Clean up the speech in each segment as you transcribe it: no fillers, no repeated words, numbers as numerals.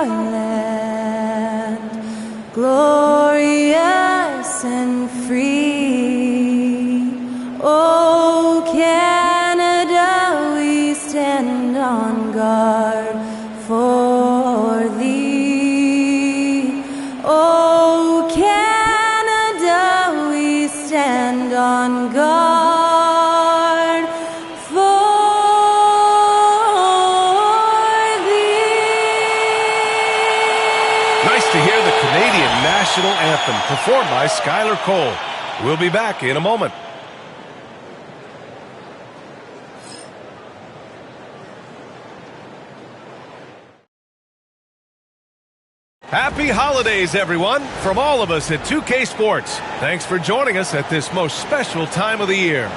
your land, glorious and free. Oh, Canada, we stand on guard for thee. Oh, Canada, we stand on guard for thee. Nice to hear the Canadian national anthem performed by Skylar Cole. We'll be back in a moment. Happy holidays, everyone, from all of us at 2K Sports. Thanks for joining us at this most special time of the year.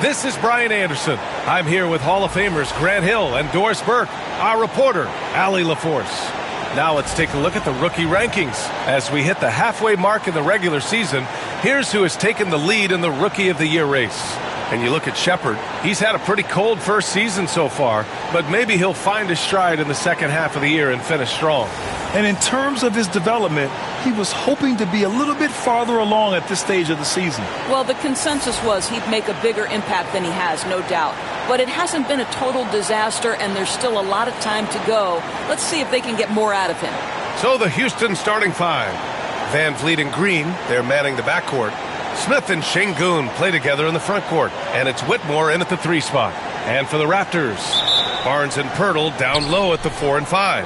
This is Brian Anderson. I'm here with Hall of Famers Grant Hill and Doris Burke, our reporter, Allie LaForce. Now let's take a look at the rookie rankings. As we hit the halfway mark in the regular season, here's who has taken the lead in the Rookie of the Year race. And you look at Shepard, he's had a pretty cold first season so far, but maybe he'll find his stride in the second half of the year and finish strong. And in terms of his development, he was hoping to be a little bit farther along at this stage of the season. Well, the consensus was he'd make a bigger impact than he has, no doubt. But it hasn't been a total disaster, and there's still a lot of time to go. Let's see if they can get more out of him. So the Houston starting five. Van Vliet and Green, they're manning the backcourt. Smith and Şengün play together in the front court, and it's Whitmore in at the 3 spot. And for the Raptors, Barnes and Pirtle down low at the 4 and 5.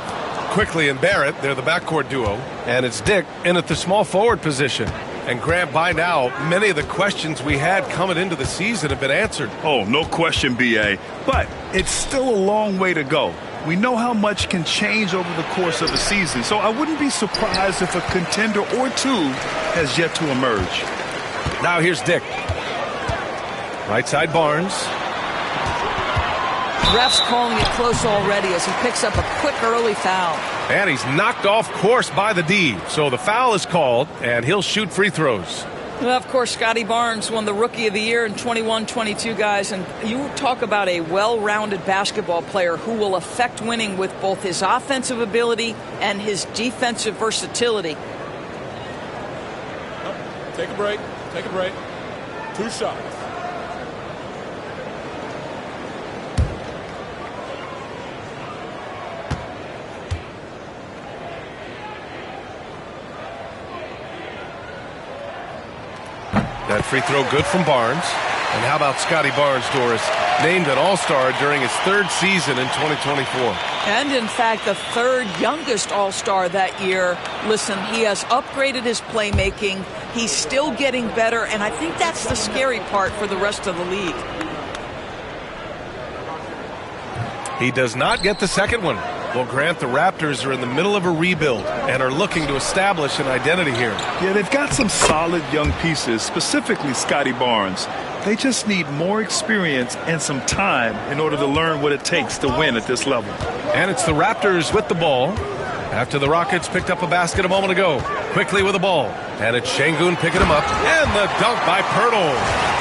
Quickly and Barrett, they're the backcourt duo, and it's Dick in at the small forward position. And Grant, by now, many of the questions we had coming into the season have been answered. Oh, no question, B.A., but it's still a long way to go. We know how much can change over the course of a season, so I wouldn't be surprised if a contender or two has yet to emerge. Now here's Dick. Right side Barnes. Ref's calling it close already as he picks up a quick early foul. And he's knocked off course by the D. So the foul is called, and he'll shoot free throws. Well, of course, Scotty Barnes won the Rookie of the Year in 21-22, guys. And you talk about a well-rounded basketball player who will affect winning with both his offensive ability and his defensive versatility. Take a break. Take a break. 2 shots. That free throw good from Barnes. And how about Scotty Barnes, Doris? Named an All-Star during his 3rd season in 2024. And, in fact, the 3rd youngest All-Star that year. Listen, he has upgraded his playmaking. He's still getting better, and I think that's the scary part for the rest of the league. He does not get the second one. Well, Grant, the Raptors are in the middle of a rebuild and are looking to establish an identity here. Yeah, they've got some solid young pieces, specifically Scotty Barnes. They just need more experience and some time in order to learn what it takes to win at this level. And it's the Raptors with the ball after the Rockets picked up a basket a moment ago. Quickly with the ball. And it's Şengün picking him up. And the dunk by Pirtle.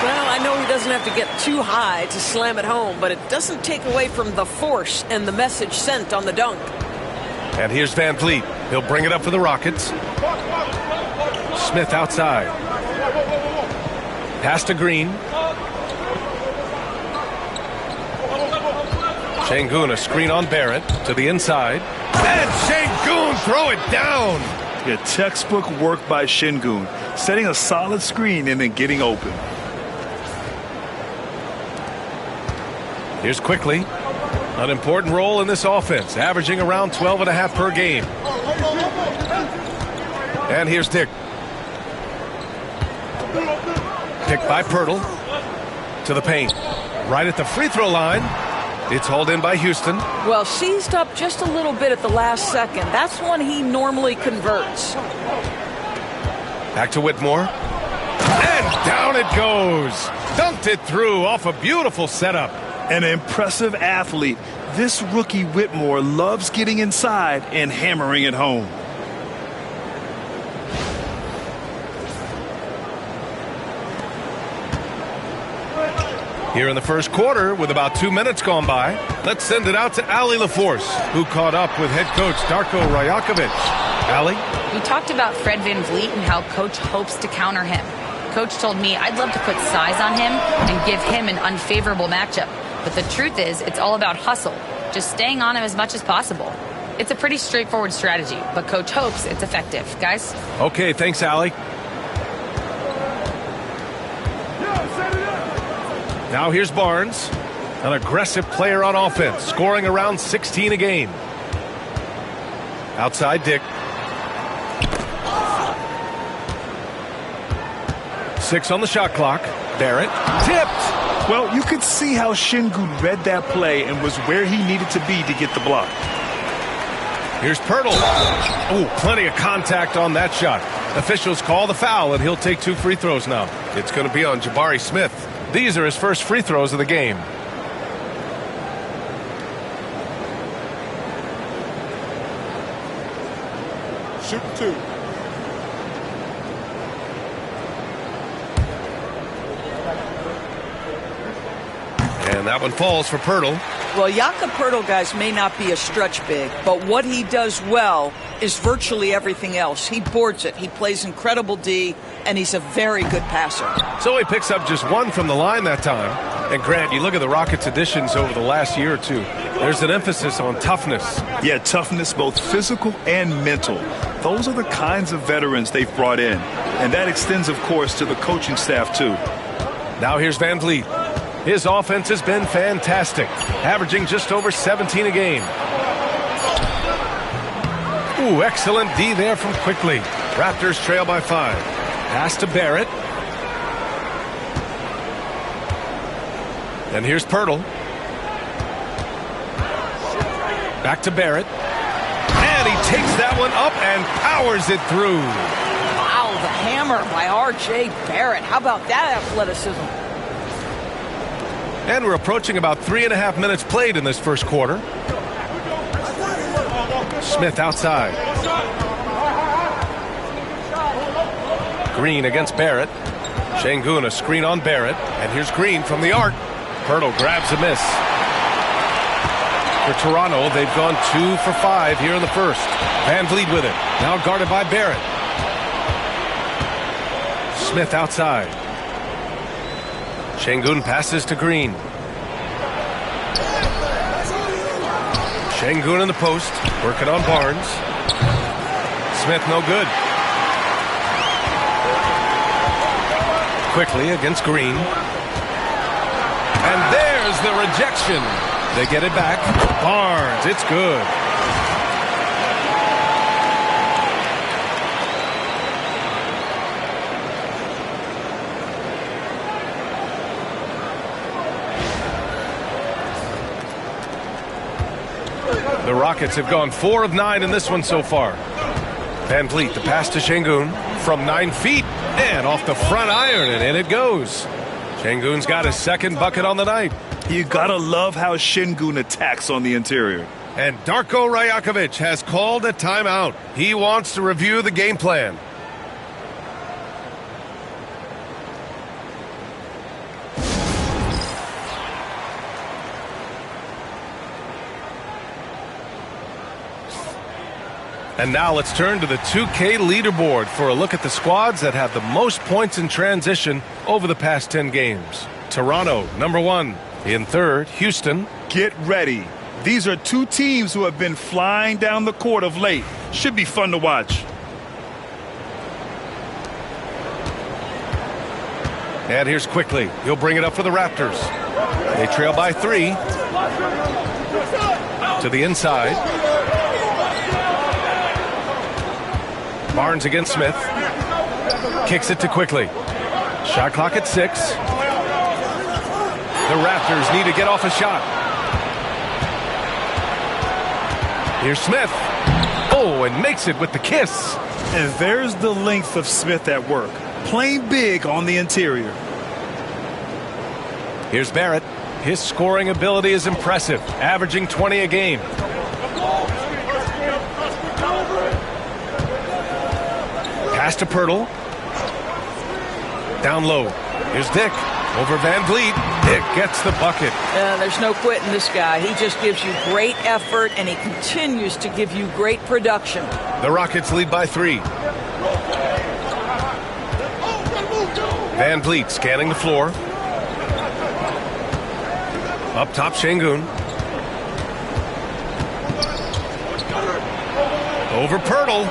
Well, I know he doesn't have to get too high to slam it home, but it doesn't take away from the force and the message sent on the dunk. And here's Van Vliet. He'll bring it up for the Rockets. Smith outside. Pass to Green. Şengün, a screen on Barrett to the inside. And Şengün throw it down. Yeah, textbook work by Şengün, setting a solid screen and then getting open. Here's Quickly. An important role in this offense, averaging around 12.5 per game. And here's Dick. Picked by Pirtle to the paint. Right at the free throw line. It's hauled in by Houston. Well, seized up just a little bit at the last second. That's when he normally converts. Back to Whitmore. And down it goes. Dunked it through off a beautiful setup. An impressive athlete. This rookie Whitmore loves getting inside and hammering it home. Here in the first quarter, with about 2 minutes gone by, let's send it out to Allie LaForce, who caught up with head coach Darko Rajakovic. Allie? We talked about Fred VanVleet and how Coach hopes to counter him. Coach told me I'd love to put size on him and give him an unfavorable matchup. But the truth is, it's all about hustle, just staying on him as much as possible. It's a pretty straightforward strategy, but Coach hopes it's effective. Guys? Okay, thanks, Allie. Now here's Barnes, an aggressive player on offense, scoring around 16 a game. Outside Dick. 6 on the shot clock. Barrett tipped. Well, you could see how Şengün read that play and was where he needed to be to get the block. Here's Pirtle. Oh, plenty of contact on that shot. Officials call the foul, and he'll take 2 free throws now. It's going to be on Jabari Smith. These are his first free throws of the game. Shoot 2. And that one falls for Pirtle. Well, Jakob Poeltl, guys, may not be a stretch big, but what he does well is virtually everything else. He boards it. He plays incredible D, and he's a very good passer. So he picks up just 1 from the line that time. And Grant, you look at the Rockets' additions over the last year or two. There's an emphasis on toughness. Yeah, toughness, both physical and mental. Those are the kinds of veterans they've brought in. And that extends, of course, to the coaching staff, too. Now here's VanVleet. His offense has been fantastic, averaging just over 17 a game. Ooh, excellent D there from Quickly. Raptors trail by 5. Pass to Barrett. And here's Pirtle. Back to Barrett. And he takes that one up and powers it through. Wow, the hammer by R.J. Barrett. How about that athleticism? And we're approaching about 3.5 minutes played in this first quarter. Smith outside. Green against Barrett. Şengün a screen on Barrett. And here's Green from the arc. Pirtle grabs a miss. For Toronto, they've gone 2 for 5 here in the first. VanVleet with it. Now guarded by Barrett. Smith outside. Şengün passes to Green. Şengün in the post, working on Barnes. Smith no good. Quickly against Green. And there's the rejection. They get it back. Barnes, it's good. The Rockets have gone 4 of 9 in this one so far. VanVleet, the pass to Şengün from 9 feet and off the front iron, and in it goes. Şengün's got his second bucket on the night. You gotta love how Şengün attacks on the interior. And Darko Rajakovic has called a timeout. He wants to review the game plan. And now let's turn to the 2K leaderboard for a look at the squads that have the most points in transition over the past 10 games. Toronto, number 1. In third, Houston. Get ready. These are 2 teams who have been flying down the court of late. Should be fun to watch. And here's Quickly. He'll bring it up for the Raptors. They trail by 3. To the inside. Barnes against Smith. Kicks it to Quickly. Shot clock at 6. The Raptors need to get off a shot. Here's Smith. Oh, and makes it with the kiss. And there's the length of Smith at work. Playing big on the interior. Here's Barrett. His scoring ability is impressive, averaging 20 a game. Pass to Pirtle. Down low. Here's Dick. Over VanVleet. Dick gets the bucket. There's no quitting this guy. He just gives you great effort, and he continues to give you great production. The Rockets lead by 3. Van Vliet scanning the floor. Up top, Şengün. Over Pirtle.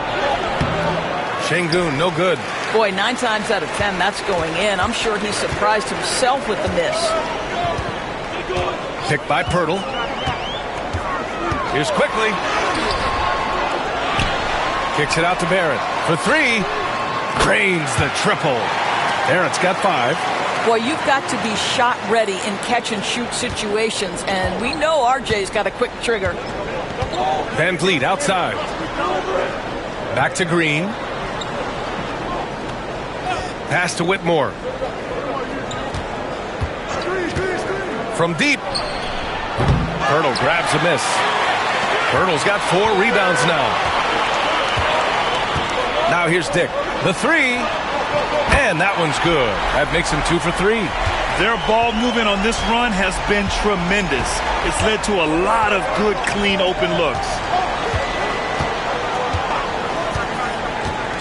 Şengün, no good. Boy, 9 times out of 10, that's going in. I'm sure he surprised himself with the miss. Picked by Pirtle. Here's quickly. Kicks it out to Barrett for 3. Drains the triple. Barrett's got 5. Boy, you've got to be shot ready in catch-and-shoot situations, and we know RJ's got a quick trigger. Van Vliet outside. Back to Green. Pass to Whitmore. From deep. Pirtle grabs a miss. Pirtle's got 4 rebounds now. Now here's Dick. The 3. And that one's good. That makes him 2 for 3. Their ball movement on this run has been tremendous. It's led to a lot of good, clean, open looks.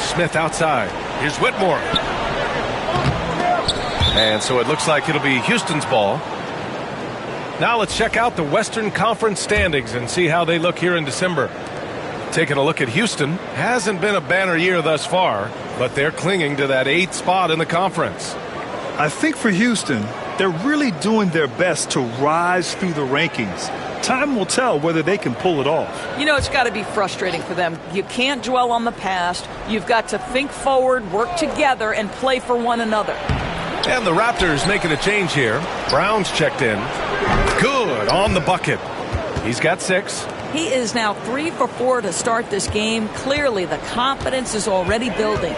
Smith outside. Here's Whitmore. And so it looks like it'll be Houston's ball. Now let's check out the Western Conference standings and see how they look here in December. Taking a look at Houston, hasn't been a banner year thus far, but they're clinging to that 8th spot in the conference. I think for Houston, they're really doing their best to rise through the rankings. Time will tell whether they can pull it off. You know, it's got to be frustrating for them. You can't dwell on the past. You've got to think forward, work together, and play for one another. And the Raptors making a change here. Brown's checked in. Good on the bucket. He's got 6. He is now 3 for 4 to start this game. Clearly, the confidence is already building.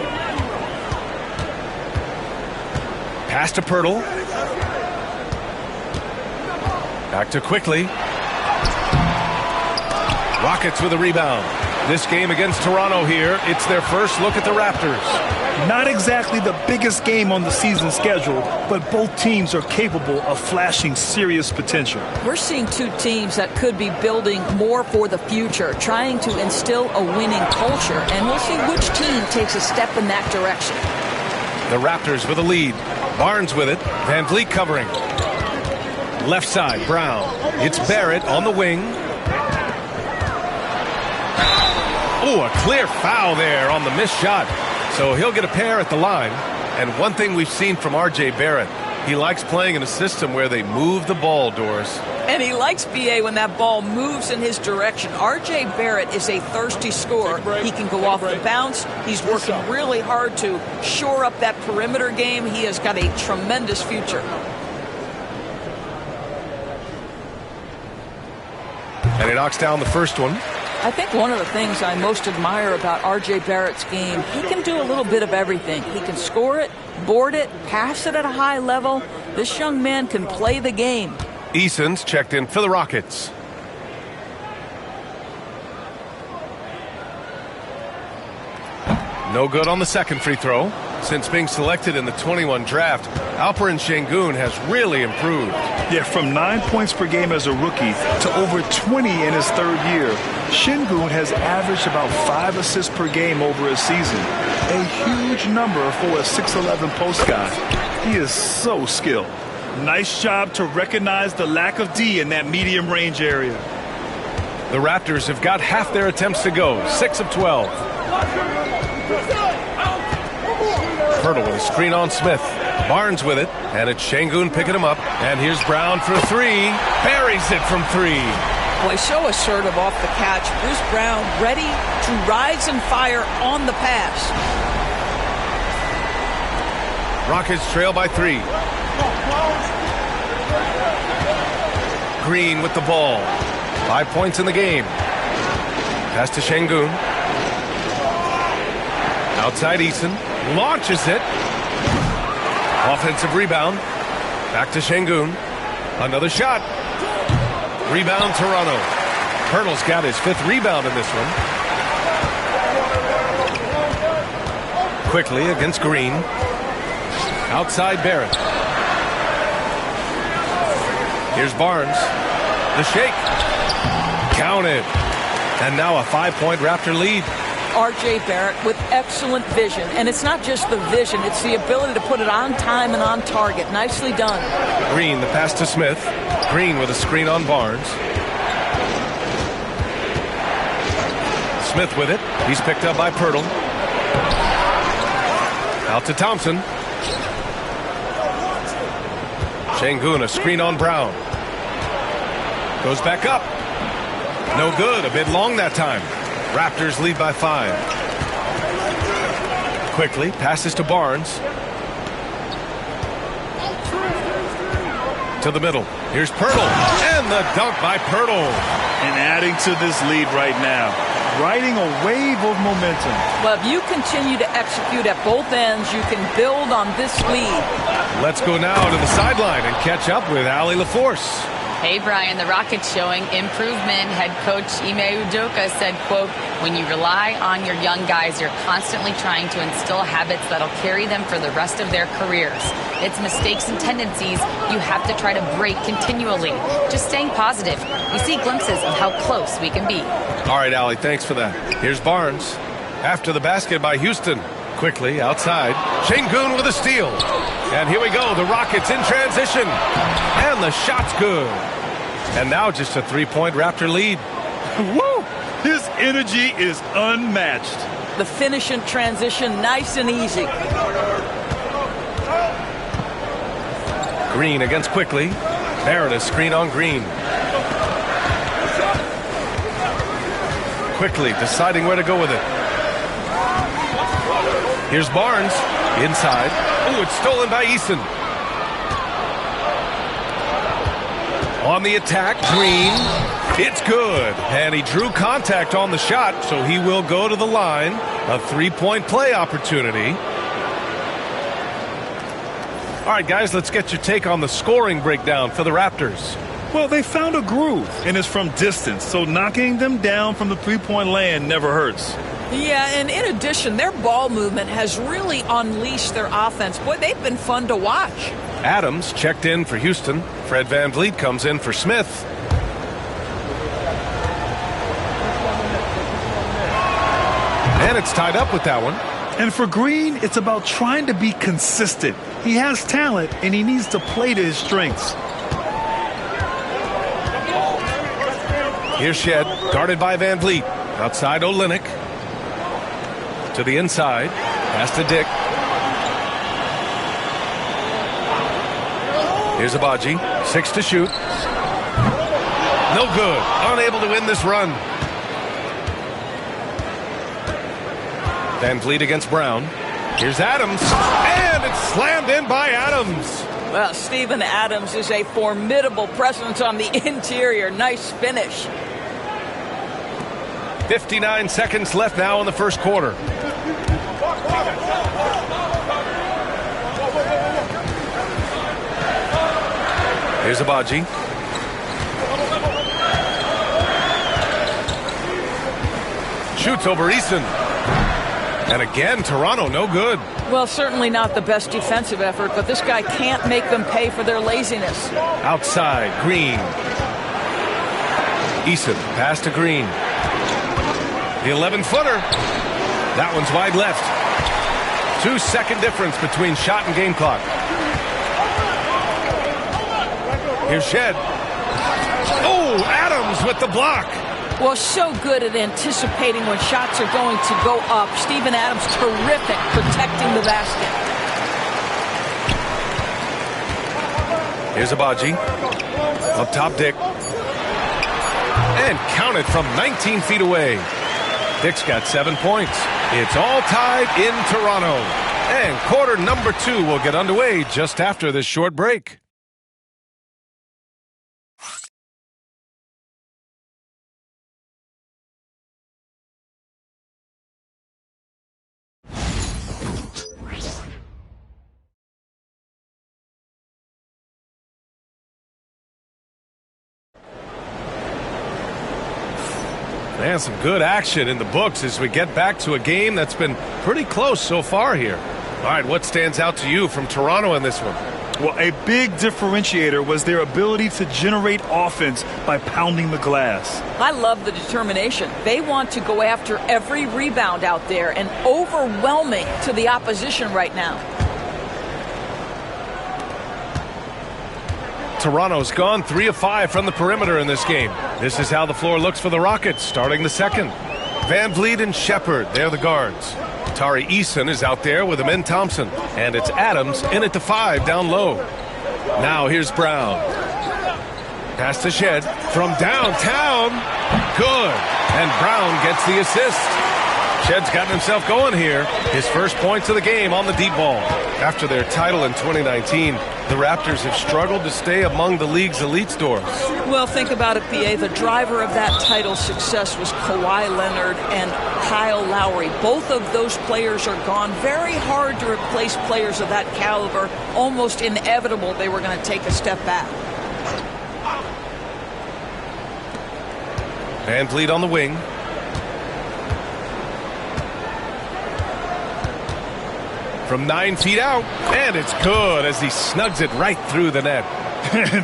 Pass to Pirtle. Back to Quickly. Rockets with a rebound. This game against Toronto here, it's their first look at the Raptors. Not exactly the biggest game on the season schedule, but both teams are capable of flashing serious potential. We're seeing 2 teams that could be building more for the future, trying to instill a winning culture, and we'll see which team takes a step in that direction. The Raptors with a lead. Barnes with it. Van Vliet covering. Left side, Brown. It's Barrett on the wing. Oh, a clear foul there on the missed shot. So he'll get a pair at the line. And one thing we've seen from R.J. Barrett, he likes playing in a system where they move the ball, Doris. And he likes B.A. when that ball moves in his direction. R.J. Barrett is a thirsty scorer. He can go off the bounce. He's working really hard to shore up that perimeter game. He has got a tremendous future. And he knocks down the first one. I think one of the things I most admire about R.J. Barrett's game, he can do a little bit of everything. He can score it, board it, pass it at a high level. This young man can play the game. Eason's checked in for the Rockets. No good on the second free throw. Since being selected in the 21 draft, Alperen Şengün has really improved. Yeah, from 9 points per game as a rookie to over 20 in his 3rd year, Şengün has averaged about 5 assists per game over a season. A huge number for a 6'11 post guy. He is so skilled. Nice job to recognize the lack of D in that medium range area. The Raptors have got half their attempts to go, 6 of 12. Pirtle with a screen on Smith. Barnes with it, and it's Şengün picking him up. And here's Brown for 3. Buries it from 3. Boy, so assertive off the catch. Bruce Brown ready to rise and fire on the pass. Rockets trail by 3. Green with the ball. 5 points in the game. Pass to Şengün. Outside Eason. Launches it. Offensive rebound. Back to Şengün. Another shot. Rebound Toronto. Pirtle's got his 5th rebound in this one. Quickly against Green. Outside Barrett. Here's Barnes. The shake. Counted. And now a 5-point Raptor lead. R.J. Barrett with excellent vision. And it's not just the vision, it's the ability to put it on time and on target. Nicely done. Green, the pass to Smith. Green with a screen on Barnes. Smith with it. He's picked up by Pirtle. Out to Thompson. Şengün, a screen on Brown. Goes back up. No good. A bit long that time. Raptors lead by 5. Quickly passes to Barnes. To the middle. Here's Pirtle. And the dunk by Pirtle. And adding to this lead right now. Riding a wave of momentum. Well, if you continue to execute at both ends, you can build on this lead. Let's go now to the sideline and catch up with Allie LaForce. Hey, Brian, the Rockets showing improvement. Head coach Ime Udoka said, quote, when you rely on your young guys, you're constantly trying to instill habits that'll carry them for the rest of their careers. It's mistakes and tendencies you have to try to break continually. Just staying positive. We see glimpses of how close we can be. All right, Allie, thanks for that. Here's Barnes. After the basket by Houston. Quickly outside. Şengün with a steal. And here we go. The Rockets in transition. And the shot's good. And now just a 3-point Raptor lead. Woo! His energy is unmatched. The finish in transition, nice and easy. Green against Quickly. Barrett, a screen on Green. Quickly deciding where to go with it. Here's Barnes. Inside. Oh, it's stolen by Eason. On the attack, Green. It's good. And he drew contact on the shot, so he will go to the line. A 3-point play opportunity. All right, guys, let's get your take on the scoring breakdown for the Raptors. Well, they found a groove, and it's from distance, so knocking them down from the three-point land never hurts. Yeah, and in addition, their ball movement has really unleashed their offense. Boy, they've been fun to watch. Adams checked in for Houston. Fred VanVleet comes in for Smith. And it's tied up with that one. And for Green, it's about trying to be consistent. He has talent, and he needs to play to his strengths. Here's Shed, guarded by VanVleet. Outside Olynyk. To the inside. Pass to Dick. Here's Abaji. 6 to shoot. No good. Unable to win this run. VanVleet against Brown. Here's Adams. And it's slammed in by Adams. Well, Steven Adams is a formidable presence on the interior. Nice finish. 59 seconds left now in the first quarter. Here's Abaji. Shoots over Eason. And again, Toronto, no good. Well, certainly not the best defensive effort, but this guy can't make them pay for their laziness. Outside, Green. Eason, pass to Green. The 11-footer. That one's wide left. 2-second difference between shot and game clock. Here's Shed. Oh, Adams with the block. Well, so good at anticipating when shots are going to go up. Steven Adams, terrific protecting the basket. Here's Abaji. Up top, Dick. And counted from 19 feet away. Dick's got 7 points. It's all tied in Toronto. And quarter number 2 will get underway just after this short break. Man, some good action in the books as we get back to a game that's been pretty close so far here. All right, what stands out to you from Toronto in this one? Well, a big differentiator was their ability to generate offense by pounding the glass. I love the determination. They want to go after every rebound out there and overwhelming to the opposition right now. Toronto's gone 3 of 5 from the perimeter in this game. This is how the floor looks for the Rockets starting the second. Van Vliet and Shepard, they're the guards. Tari Eason is out there with Amin Thompson. And it's Adams in at the 5 down low. Now here's Brown. Pass to Shed from downtown. Good. And Brown gets the assist. Shed's gotten himself going here. His first points of the game on the deep ball. After their title in 2019, the Raptors have struggled to stay among the league's elite scores. Well, think about it, B.A. The driver of that title success was Kawhi Leonard and Kyle Lowry. Both of those players are gone. Very hard to replace players of that caliber. Almost inevitable they were going to take a step back. Van Vliet on the wing. From 9 feet out, and it's good as he snugs it right through the net.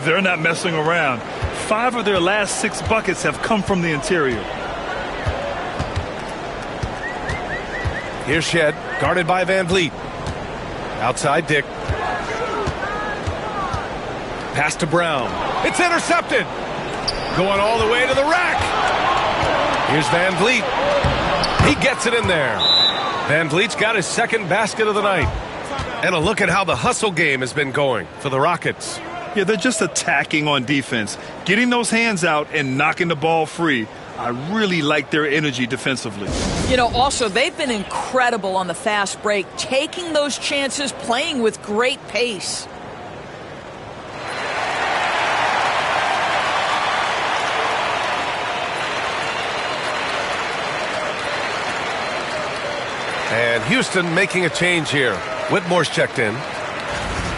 They're not messing around. 5 of their last 6 buckets have come from the interior. Here's Shed, guarded by Van Vliet. Outside Dick. Pass to Brown. It's intercepted. Going all the way to the rack. Here's Van Vliet. He gets it in there. Van Vliet's got his second basket of the night. And a look at how the hustle game has been going for the Rockets. Yeah, they're just attacking on defense, getting those hands out and knocking the ball free. I really like their energy defensively. You know, also, they've been incredible on the fast break, taking those chances, playing with great pace. And Houston making a change here. Whitmore's checked in.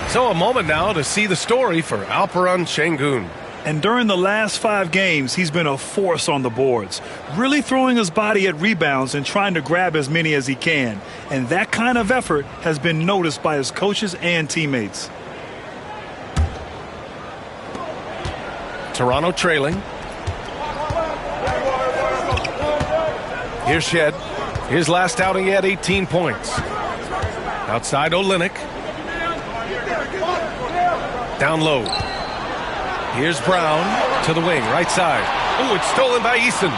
So a moment now to see the story for Alperen Şengün. And during the last 5 games, he's been a force on the boards, really throwing his body at rebounds and trying to grab as many as he can. And that kind of effort has been noticed by his coaches and teammates. Toronto trailing. Here's Shed. His last outing, he had 18 points. Outside Olynyk. Down low. Here's Brown to the wing, right side. Ooh, it's stolen by Eason.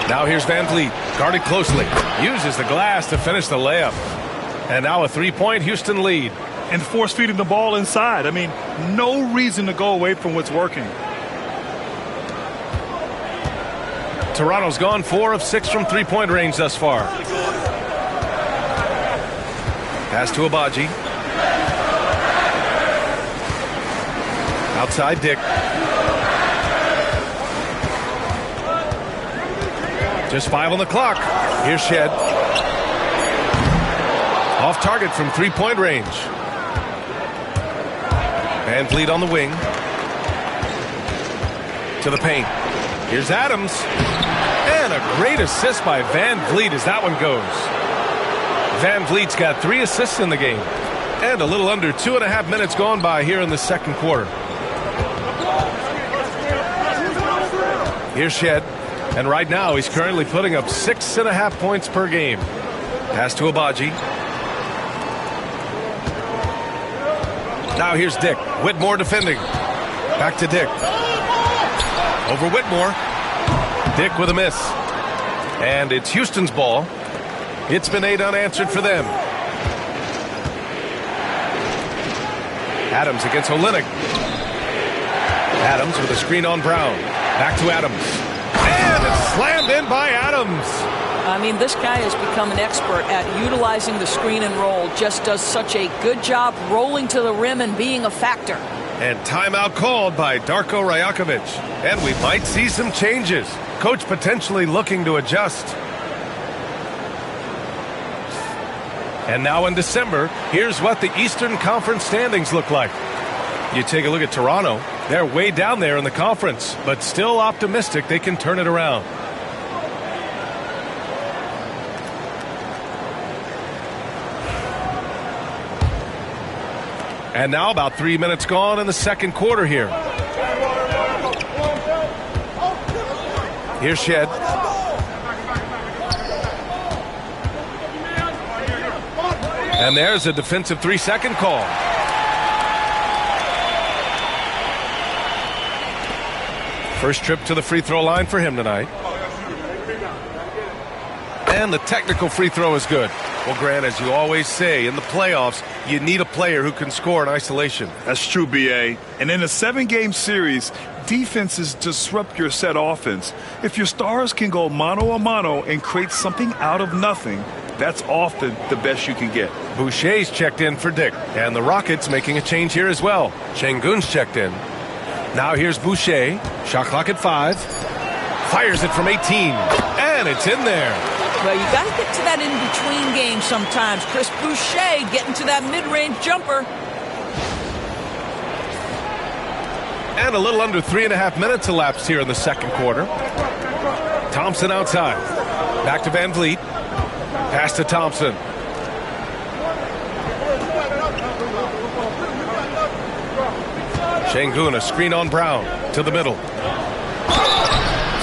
Now here's Van Vliet, guarded closely. Uses the glass to finish the layup. And now a 3-point Houston lead. And force feeding the ball inside. I mean, no reason to go away from what's working. Toronto's gone 4 of 6 from 3-point range thus far. Pass to Abaji. Outside Dick. Just 5 on the clock. Here's Shed. Off target from 3-point range. Van Vliet on the wing. To the paint. Here's Adams. And a great assist by Van Vliet as that one goes. Van Vliet's got 3 assists in the game. And a little under 2.5 minutes gone by here in the second quarter. Here's Shed. And right now he's currently putting up 6.5 points per game. Pass to Abaji. Now here's Dick. Whitmore defending. Back to Dick. Over Whitmore. Dick with a miss. And it's Houston's ball. It's been 8 unanswered for them. Adams against Olynyk. Adams with a screen on Brown. Back to Adams. And it's slammed in by Adams. I mean, this guy has become an expert at utilizing the screen and roll. Just does such a good job rolling to the rim and being a factor. And timeout called by Darko Rajakovic. And we might see some changes. Coach potentially looking to adjust. And now in December, here's what the Eastern Conference standings look like. You take a look at Toronto. They're way down there in the conference, but still optimistic they can turn it around. And now about 3 minutes gone in the second quarter here. Here's Shed. And there's a defensive 3-second call. First trip to the free throw line for him tonight. And the technical free throw is good. Well, Grant, as you always say, in the playoffs, you need a player who can score in isolation. That's true, B.A. And in a 7-game series, defenses disrupt your set offense. If your stars can go mano-a-mano and create something out of nothing, that's often the best you can get. Boucher's checked in for Dick. And the Rockets making a change here as well. Şengün's checked in. Now here's Boucher. Shot clock at 5. Fires it from 18. And it's in there. Well, you got to get to that in-between game sometimes. Chris Boucher getting to that mid-range jumper. And a little under 3.5 minutes elapsed here in the second quarter. Thompson outside. Back to Van Vliet. Pass to Thompson. Şengün, a screen on Brown to the middle.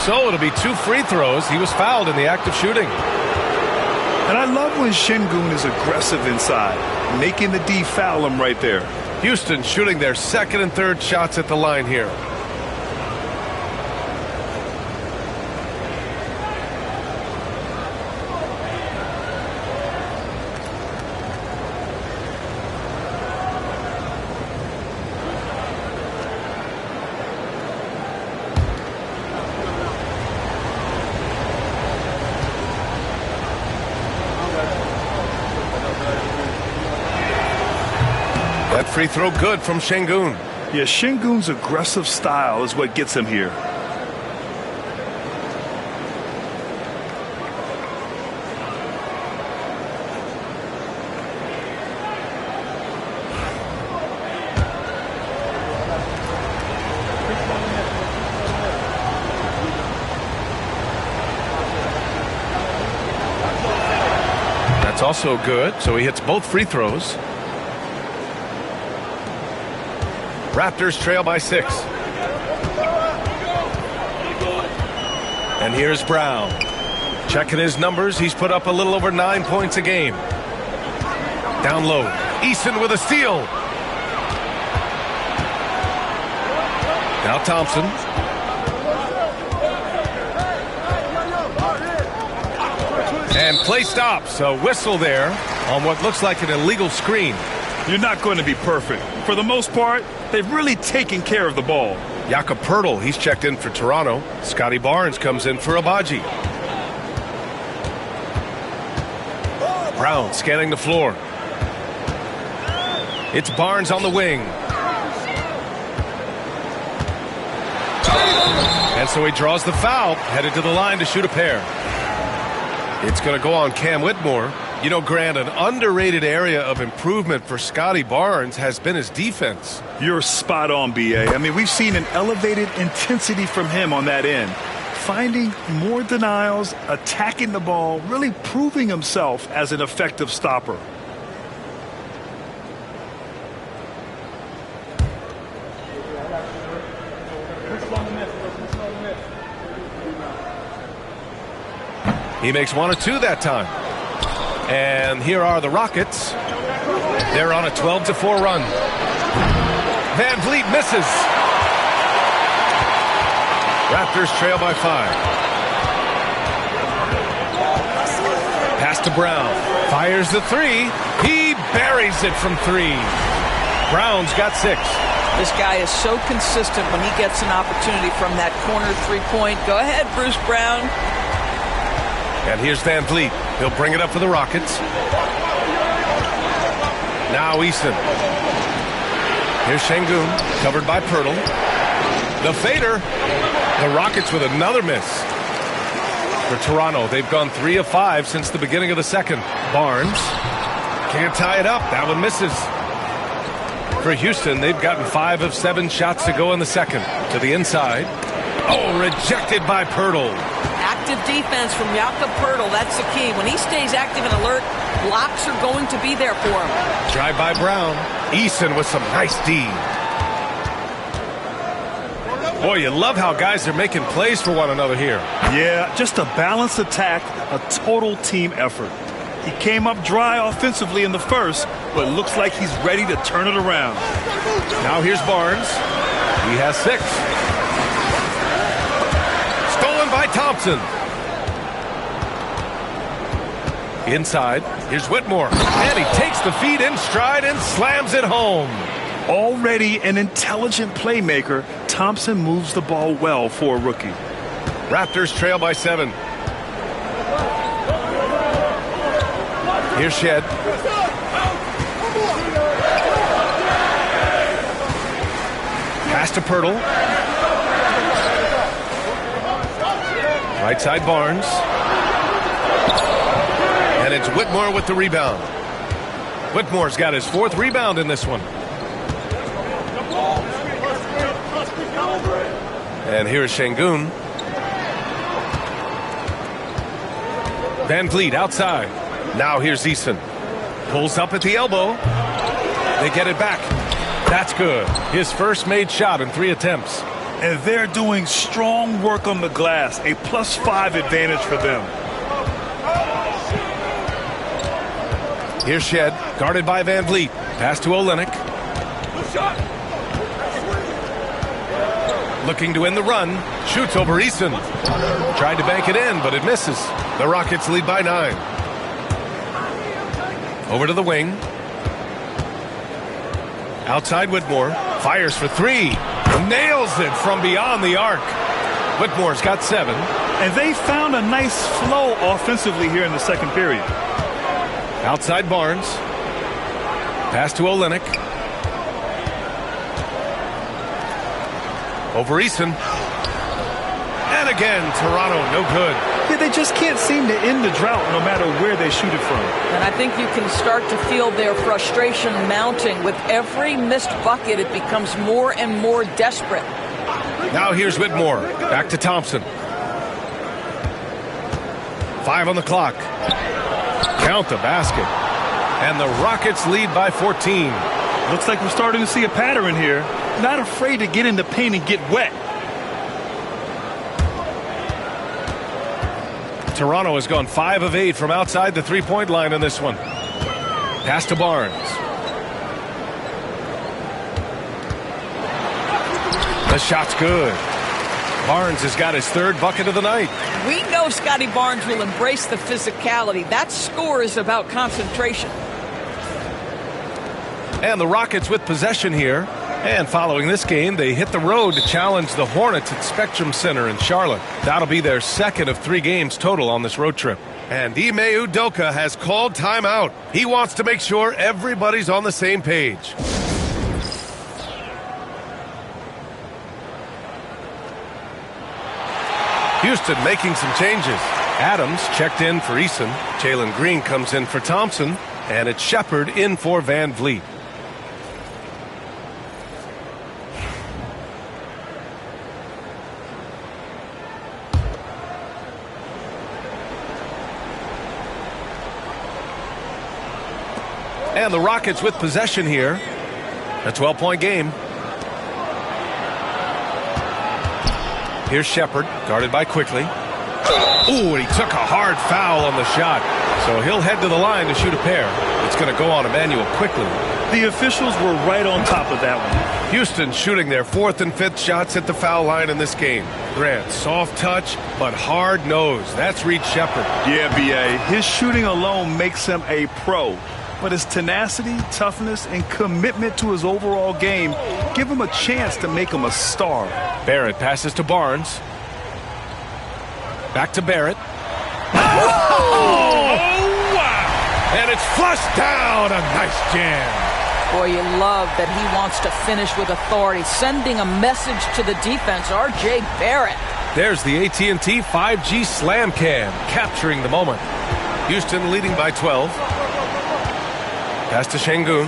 So it'll be 2 free throws. He was fouled in the act of shooting. And I love when Şengün is aggressive inside, making the D foul him right there. Houston shooting their second and third shots at the line here. That free throw good from Şengün. Yeah, Şengün's aggressive style is what gets him here. That's also good, so he hits both free throws. Raptors trail by 6. And here's Brown. Checking his numbers, he's put up a little over 9 points a game. Down low, Eason with a steal. Now Thompson. And play stops. A whistle there on what looks like an illegal screen. You're not going to be perfect. For the most part, they've really taken care of the ball. Jakob Poeltl, he's checked in for Toronto. Scotty Barnes comes in for Abaji. Brown scanning the floor. It's Barnes on the wing. And so he draws the foul, headed to the line to shoot a pair. It's going to go on Cam Whitmore. You know, Grant, an underrated area of improvement for Scotty Barnes has been his defense. You're spot on, B.A. I mean, we've seen an elevated intensity from him on that end. Finding more denials, attacking the ball, really proving himself as an effective stopper. He makes 1 or 2 that time. And here are the Rockets. They're on a 12-4 run. Van Vliet misses. Raptors trail by 5. Pass to Brown. Fires the 3. He buries it from 3. Brown's got 6. This guy is so consistent when he gets an opportunity from that corner 3-point. Go ahead, Bruce Brown. And here's Van Vliet. He'll bring it up for the Rockets. Now Eason. Here's Şengün, covered by Poeltl. The fader. The Rockets with another miss. For Toronto, they've gone 3 of 5 since the beginning of the second. Barnes can't tie it up. That one misses. For Houston, they've gotten 5 of 7 shots to go in the second. To the inside. Oh, rejected by Poeltl. Active defense from Jakob Poeltl. That's the key. When he stays active and alert, blocks are going to be there for him. Drive by Brown. Eason with some nice D. Boy, you love how guys are making plays for one another here. Yeah, just a balanced attack, a total team effort. He came up dry offensively in the first, but looks like he's ready to turn it around. Now here's Barnes. He has 6. Stolen by Thompson. Inside, here's Whitmore. And he takes the feed in stride and slams it home. Already an intelligent playmaker, Thompson moves the ball well for a rookie. Raptors trail by 7. Here's Shed. Pass to Pirtle. Right side Barnes. And it's Whitmore with the rebound. Whitmore's got his 4th rebound in this one. And here's Şengün. Van Vliet outside. Now here's Eason. Pulls up at the elbow. They get it back. That's good. His first made shot in 3 attempts. And they're doing strong work on the glass. A +5 advantage for them. Here's Shed. Guarded by Van Vliet. Pass to Olynyk. Looking to end the run. Shoots over Eason. Tried to bank it in, but it misses. The Rockets lead by 9. Over to the wing. Outside Whitmore. Fires for 3. Nails it from beyond the arc. Whitmore's got 7. And they found a nice flow offensively here in the second period. Outside Barnes. Pass to Olynyk. Over Eason. And again, Toronto, no good. Yeah, they just can't seem to end the drought no matter where they shoot it from. And I think you can start to feel their frustration mounting. With every missed bucket, it becomes more and more desperate. Now here's Whitmore. Back to Thompson. 5 on the clock. Count the basket. And the Rockets lead by 14. Looks like we're starting to see a pattern here. Not afraid to get in the paint and get wet. Toronto has gone 5 of 8 from outside the three-point line in this one. Pass to Barnes. The shot's good. Barnes has got his 3rd bucket of the night. We know Scotty Barnes will embrace the physicality. That score is about concentration. And the Rockets with possession here. And following this game, they hit the road to challenge the Hornets at Spectrum Center in Charlotte. That'll be their 2nd of 3 games total on this road trip. And Ime Udoka has called timeout. He wants to make sure everybody's on the same page. Houston making some changes. Adams checked in for Eason. Jalen Green comes in for Thompson. And it's Shepard in for Van Vliet. And the Rockets with possession here. A 12-point game. Here's Shepard, guarded by Quickly. Ooh, and he took a hard foul on the shot. So he'll head to the line to shoot a pair. It's going to go on Emmanuel Quickly. The officials were right on top of that one. Houston shooting their 4th and 5th shots at the foul line in this game. Grant, soft touch, but hard nose. That's Reed Shepard. Yeah, B.A. His shooting alone makes him a pro. But his tenacity, toughness, and commitment to his overall game give him a chance to make him a star. Barrett passes to Barnes. Back to Barrett. Oh, wow! And it's flushed down. A nice jam. Boy, you love that he wants to finish with authority, sending a message to the defense. R.J. Barrett. There's the AT&T 5G Slam Cam, capturing the moment. Houston leading by 12. Pass to Şengün.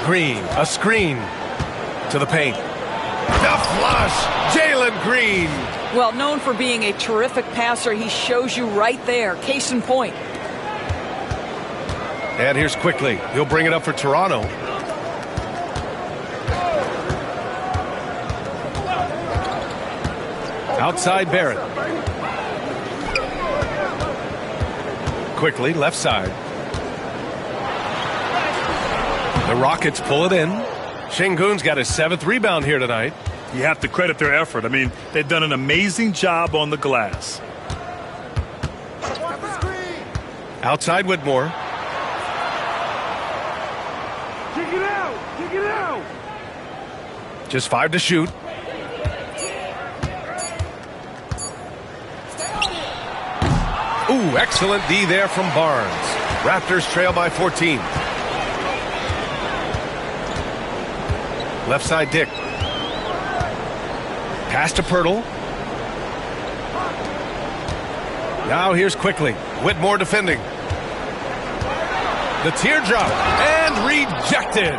Green, a screen to the paint. The flush, Jalen Green. Well, known for being a terrific passer, he shows you right there. Case in point. And here's Quickly. He'll bring it up for Toronto. Outside Barrett. Quickly, left side. The Rockets pull it in. Şengün's got his 7th rebound here tonight. You have to credit their effort. I mean, they've done an amazing job on the glass. Outside Whitmore. Kick it out! Kick it out! Just 5 to shoot. Ooh, excellent D there from Barnes. Raptors trail by 14. Left side Dick. Pass to Pirtle. Now here's Quickly. Whitmore defending. The teardrop and rejected.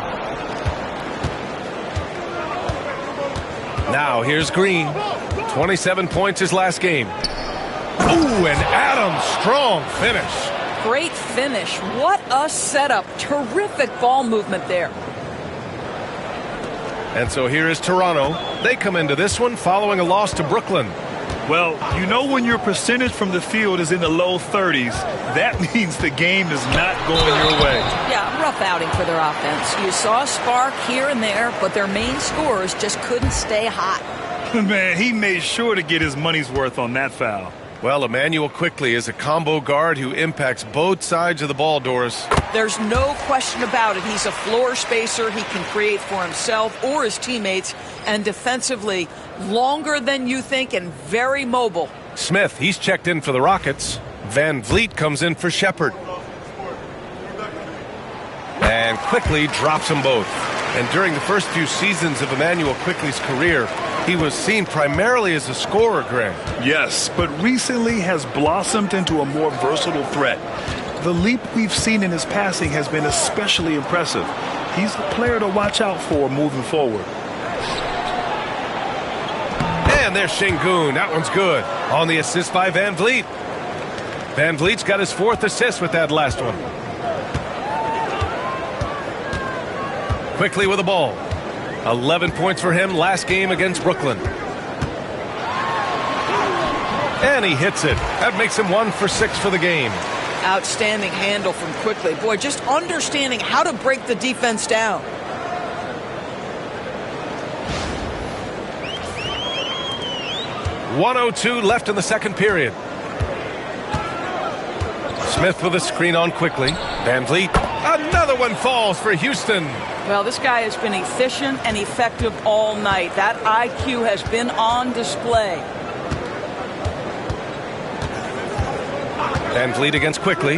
Now here's Green. 27 points his last game. Ooh, and Adams, strong finish. Great finish. What a setup. Terrific ball movement there. And so here is Toronto. They come into this one following a loss to Brooklyn. Well, you know when your percentage from the field is in the low 30s, that means the game is not going your way. Yeah, rough outing for their offense. You saw a spark here and there, but their main scorers just couldn't stay hot. Man, he made sure to get his money's worth on that foul. Well, Emmanuel Quickly is a combo guard who impacts both sides of the ball, Doris. There's no question about it. He's a floor spacer. He can create for himself or his teammates. And defensively, longer than you think and very mobile. Smith, he's checked in for the Rockets. Van Vliet comes in for Shepherd. And Quickly drops them both. And during the first few seasons of Emmanuel Quickly's career, he was seen primarily as a scorer, Greg. Yes, but recently has blossomed into a more versatile threat. The leap we've seen in his passing has been especially impressive. He's a player to watch out for moving forward. And there's Şengün. That one's good. On the assist by Van Vliet. Van Vliet's got his 4th assist with that last one. Quickly with the ball. 11 points for him last game against Brooklyn. And he hits it. That makes him 1 for 6 for the game. Outstanding handle from Quickly. Boy, just understanding how to break the defense down. .102 left in the second period. Smith with a screen on Quickly. Van Vliet. Another one falls for Houston. Well, this guy has been efficient and effective all night. That IQ has been on display. Van Vliet against Quickly.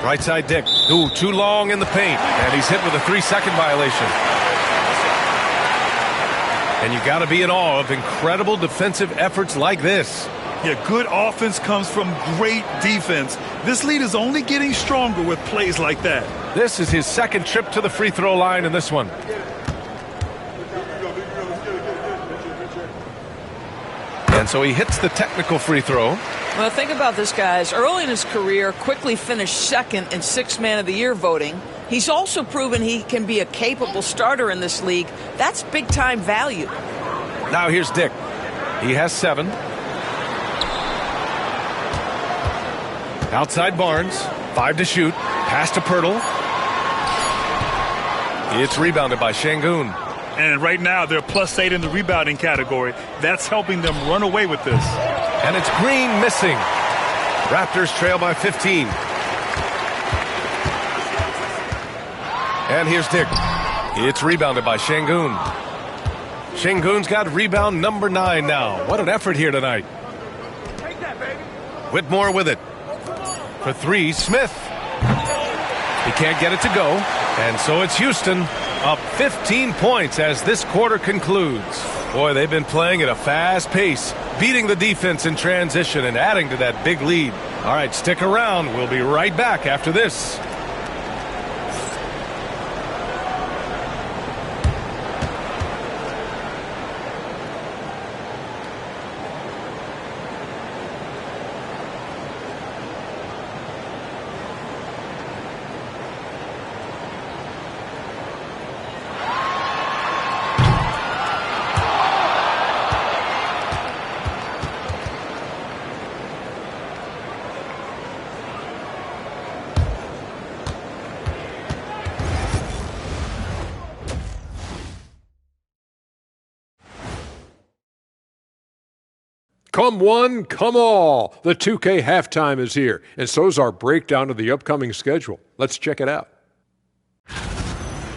Right side Dick. Ooh, too long in the paint. And he's hit with a 3-second violation. And you got to be in awe of incredible defensive efforts like this. Yeah, good offense comes from great defense. This lead is only getting stronger with plays like that. This is his 2nd trip to the free throw line in this one. And so he hits the technical free throw. Well, think about this, guys. Early in his career, Quickly finished 2nd in 6th Man of the Year voting. He's also proven he can be a capable starter in this league. That's big-time value. Now here's Dick. He has 7. Outside Barnes. 5 to shoot. Pass to Pirtle. It's rebounded by Şengün. And right now, they're +8 in the rebounding category. That's helping them run away with this. And it's Green missing. Raptors trail by 15. And here's Dick. It's rebounded by Şengün. Şengün's got rebound number 9 now. What an effort here tonight. Whitmore with it. For 3, Smith. He can't get it to go. And so it's Houston up 15 points as this quarter concludes. Boy, they've been playing at a fast pace, beating the defense in transition and adding to that big lead. All right, stick around. We'll be right back after this. Come one, come all. The 2K halftime is here, and so's our breakdown of the upcoming schedule. Let's check it out.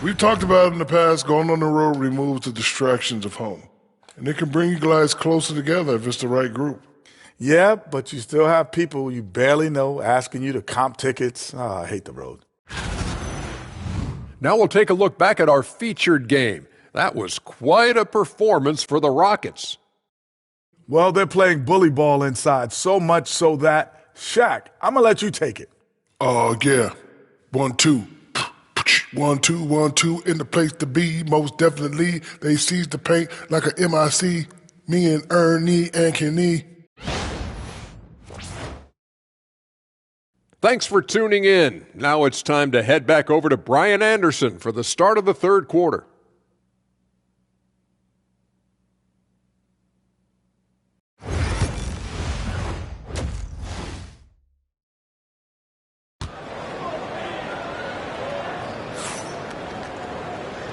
We've talked about in the past, going on the road removes the distractions of home. And it can bring you guys closer together if it's the right group. Yeah, but you still have people you barely know asking you to comp tickets. I hate the road. Now we'll take a look back at our featured game. That was quite a performance for the Rockets. Well, they're playing bully ball inside, so much so that, Shaq, I'm going to let you take it. Oh, yeah. 1-2. 1-2, 1-2, in the place to be, most definitely. They seize the paint like a MIC. Me and Ernie and Kenny. Thanks for tuning in. Now it's time to head back over to Brian Anderson for the start of the third quarter.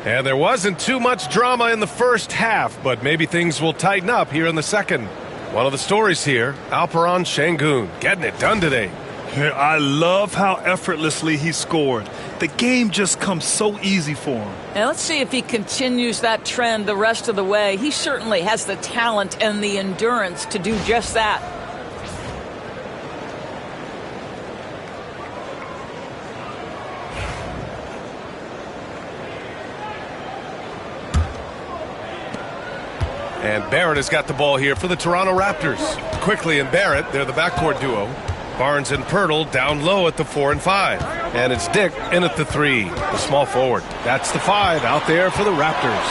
And there wasn't too much drama in the first half, but maybe things will tighten up here in the second. One of the stories here, Alperen Şengün getting it done today. I love how effortlessly he scored. The game just comes so easy for him. And let's see if he continues that trend the rest of the way. He certainly has the talent and the endurance to do just that. And Barrett has got the ball here for the Toronto Raptors. Quickly and Barrett, they're the backcourt duo. Barnes and Pirtle down low at the 4 and 5. And it's Dick in at the 3, the small forward. That's the 5 out there for the Raptors.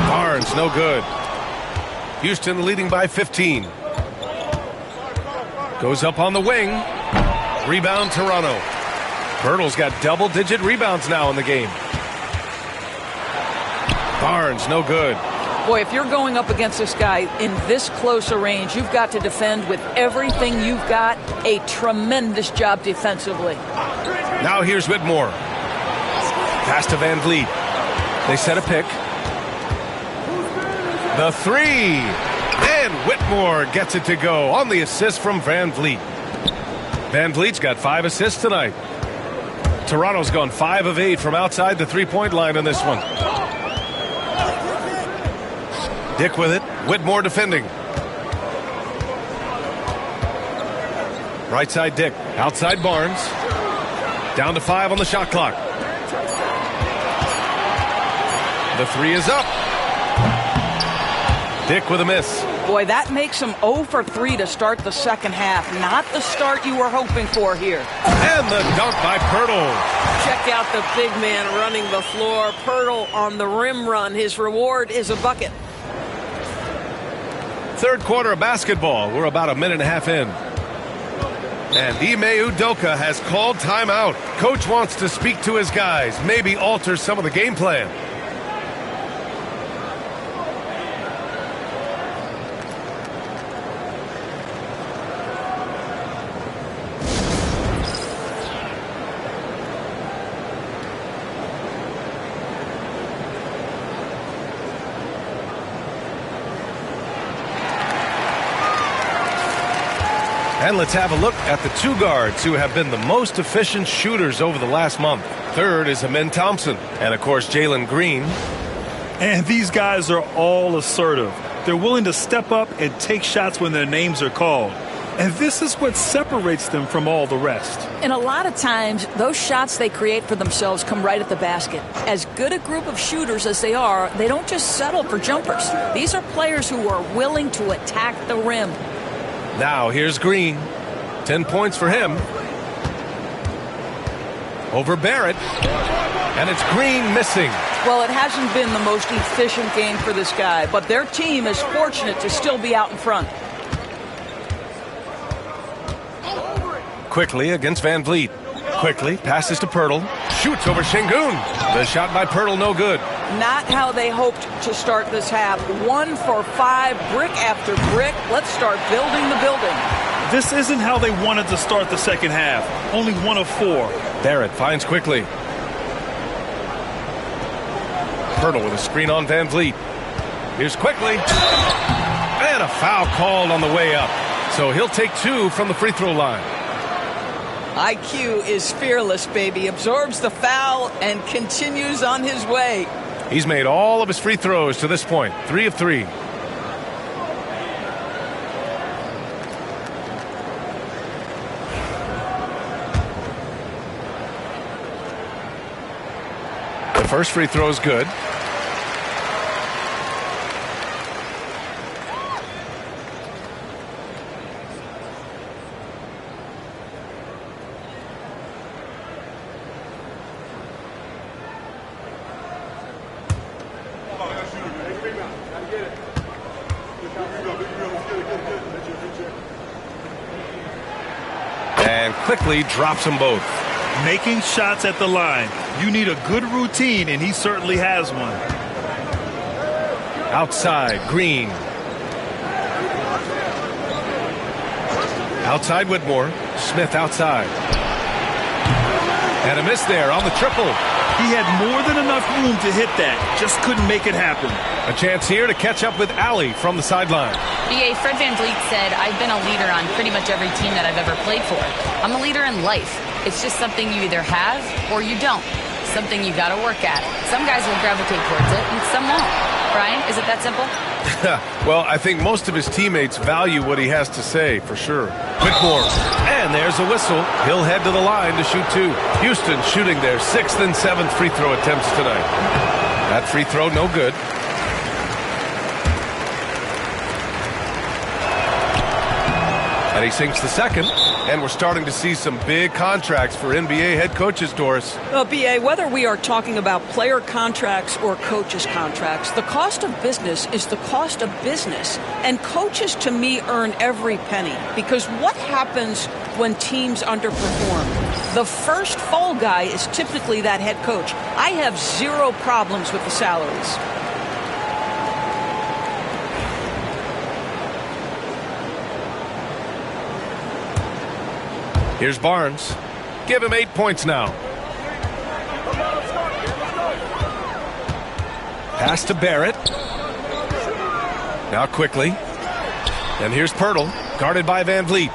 Barnes, no good. Houston leading by 15. Goes up on the wing. Rebound Toronto. Pirtle's got double-digit rebounds now in the game. Barnes, no good. Boy, if you're going up against this guy in this close a range, you've got to defend with everything you've got. A tremendous job defensively. Now here's Whitmore. Pass to Van Vliet. They set a pick. The 3. And Whitmore gets it to go on the assist from Van Vliet. Van Vliet's got 5 assists tonight. Toronto's gone 5 of 8 from outside the three-point line in this one. Dick with it. Whitmore defending. Right side Dick. Outside Barnes. Down to 5 on the shot clock. The 3 is up. Dick with a miss. Boy, that makes him 0 for 3 to start the second half. Not the start you were hoping for here. And the dunk by Pirtle. Check out the big man running the floor. Pirtle on the rim run. His reward is a bucket. Third quarter of basketball. We're about a minute and a half in. And Ime Udoka has called timeout. Coach wants to speak to his guys, maybe alter some of the game plan. And let's have a look at the 2 guards who have been the most efficient shooters over the last month. Third is Amin Thompson. And, of course, Jalen Green. And these guys are all assertive. They're willing to step up and take shots when their names are called. And this is what separates them from all the rest. And a lot of times, those shots they create for themselves come right at the basket. As good a group of shooters as they are, they don't just settle for jumpers. These are players who are willing to attack the rim. Now here's Green. 10 points for him. Over Barrett. And it's Green missing. Well, it hasn't been the most efficient game for this guy, but their team is fortunate to still be out in front. Quickly against Van Vliet. Quickly passes to Pirtle. Shoots over Şengün. The shot by Pirtle, no good. Not how they hoped to start this half. 1 for 5, brick after brick. Let's start building the building. This isn't how they wanted to start the second half. Only 1 of 4. Barrett finds quickly. Pirtle with a screen on Van Vliet. Here's quickly. And a foul called on the way up. So he'll take 2 from the free throw line. IQ is fearless, baby. Absorbs the foul and continues on his way. He's made all of his free throws to this point. 3 of 3. The first free throw is good. And quickly drops them both. Making shots at the line. You need a good routine, and he certainly has one. Outside, Green. Outside, Whitmore. Smith outside. And a miss there on the triple. He had more than enough room to hit that. Just couldn't make it happen. A chance here to catch up with Allie from the sideline. BA, Fred VanVleet said, I've been a leader on pretty much every team that I've ever played for. I'm a leader in life. It's just something you either have or you don't. Something you got to work at. Some guys will gravitate towards it and some won't. Brian, is it that simple? Well, I think most of his teammates value what he has to say, for sure. Whitmore. And there's a whistle. He'll head to the line to shoot 2. Houston shooting their 6th and 7th free throw attempts tonight. That free throw, no good. And he sinks the second, and we're starting to see some big contracts for NBA head coaches, Doris. Well, BA, whether we are talking about player contracts or coaches' contracts, the cost of business is the cost of business. And coaches, to me, earn every penny. Because what happens when teams underperform? The first fall guy is typically that head coach. I have zero problems with the salaries. Here's Barnes. Give him 8 points now. Pass to Barrett. Now quickly. And here's Pirtle, guarded by VanVleet.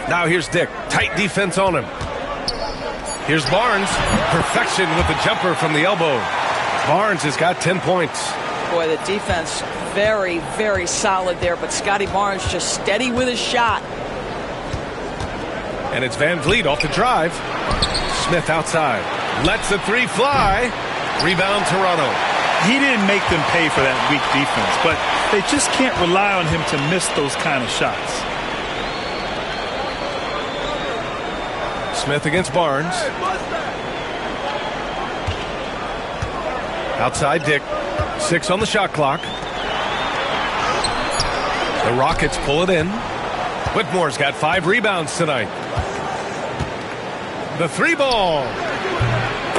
Now here's Dick. Tight defense on him. Here's Barnes. Perfection with the jumper from the elbow. Barnes has got 10 points. Boy, the defense very, very solid there, but Scotty Barnes just steady with his shot. And it's VanVleet off the drive. Smith outside. Lets the 3 fly. Rebound Toronto. He didn't make them pay for that weak defense, but they just can't rely on him to miss those kind of shots. Smith against Barnes. Outside Dick. 6 on the shot clock. The Rockets pull it in. Whitmore's got 5 rebounds tonight. The 3 ball.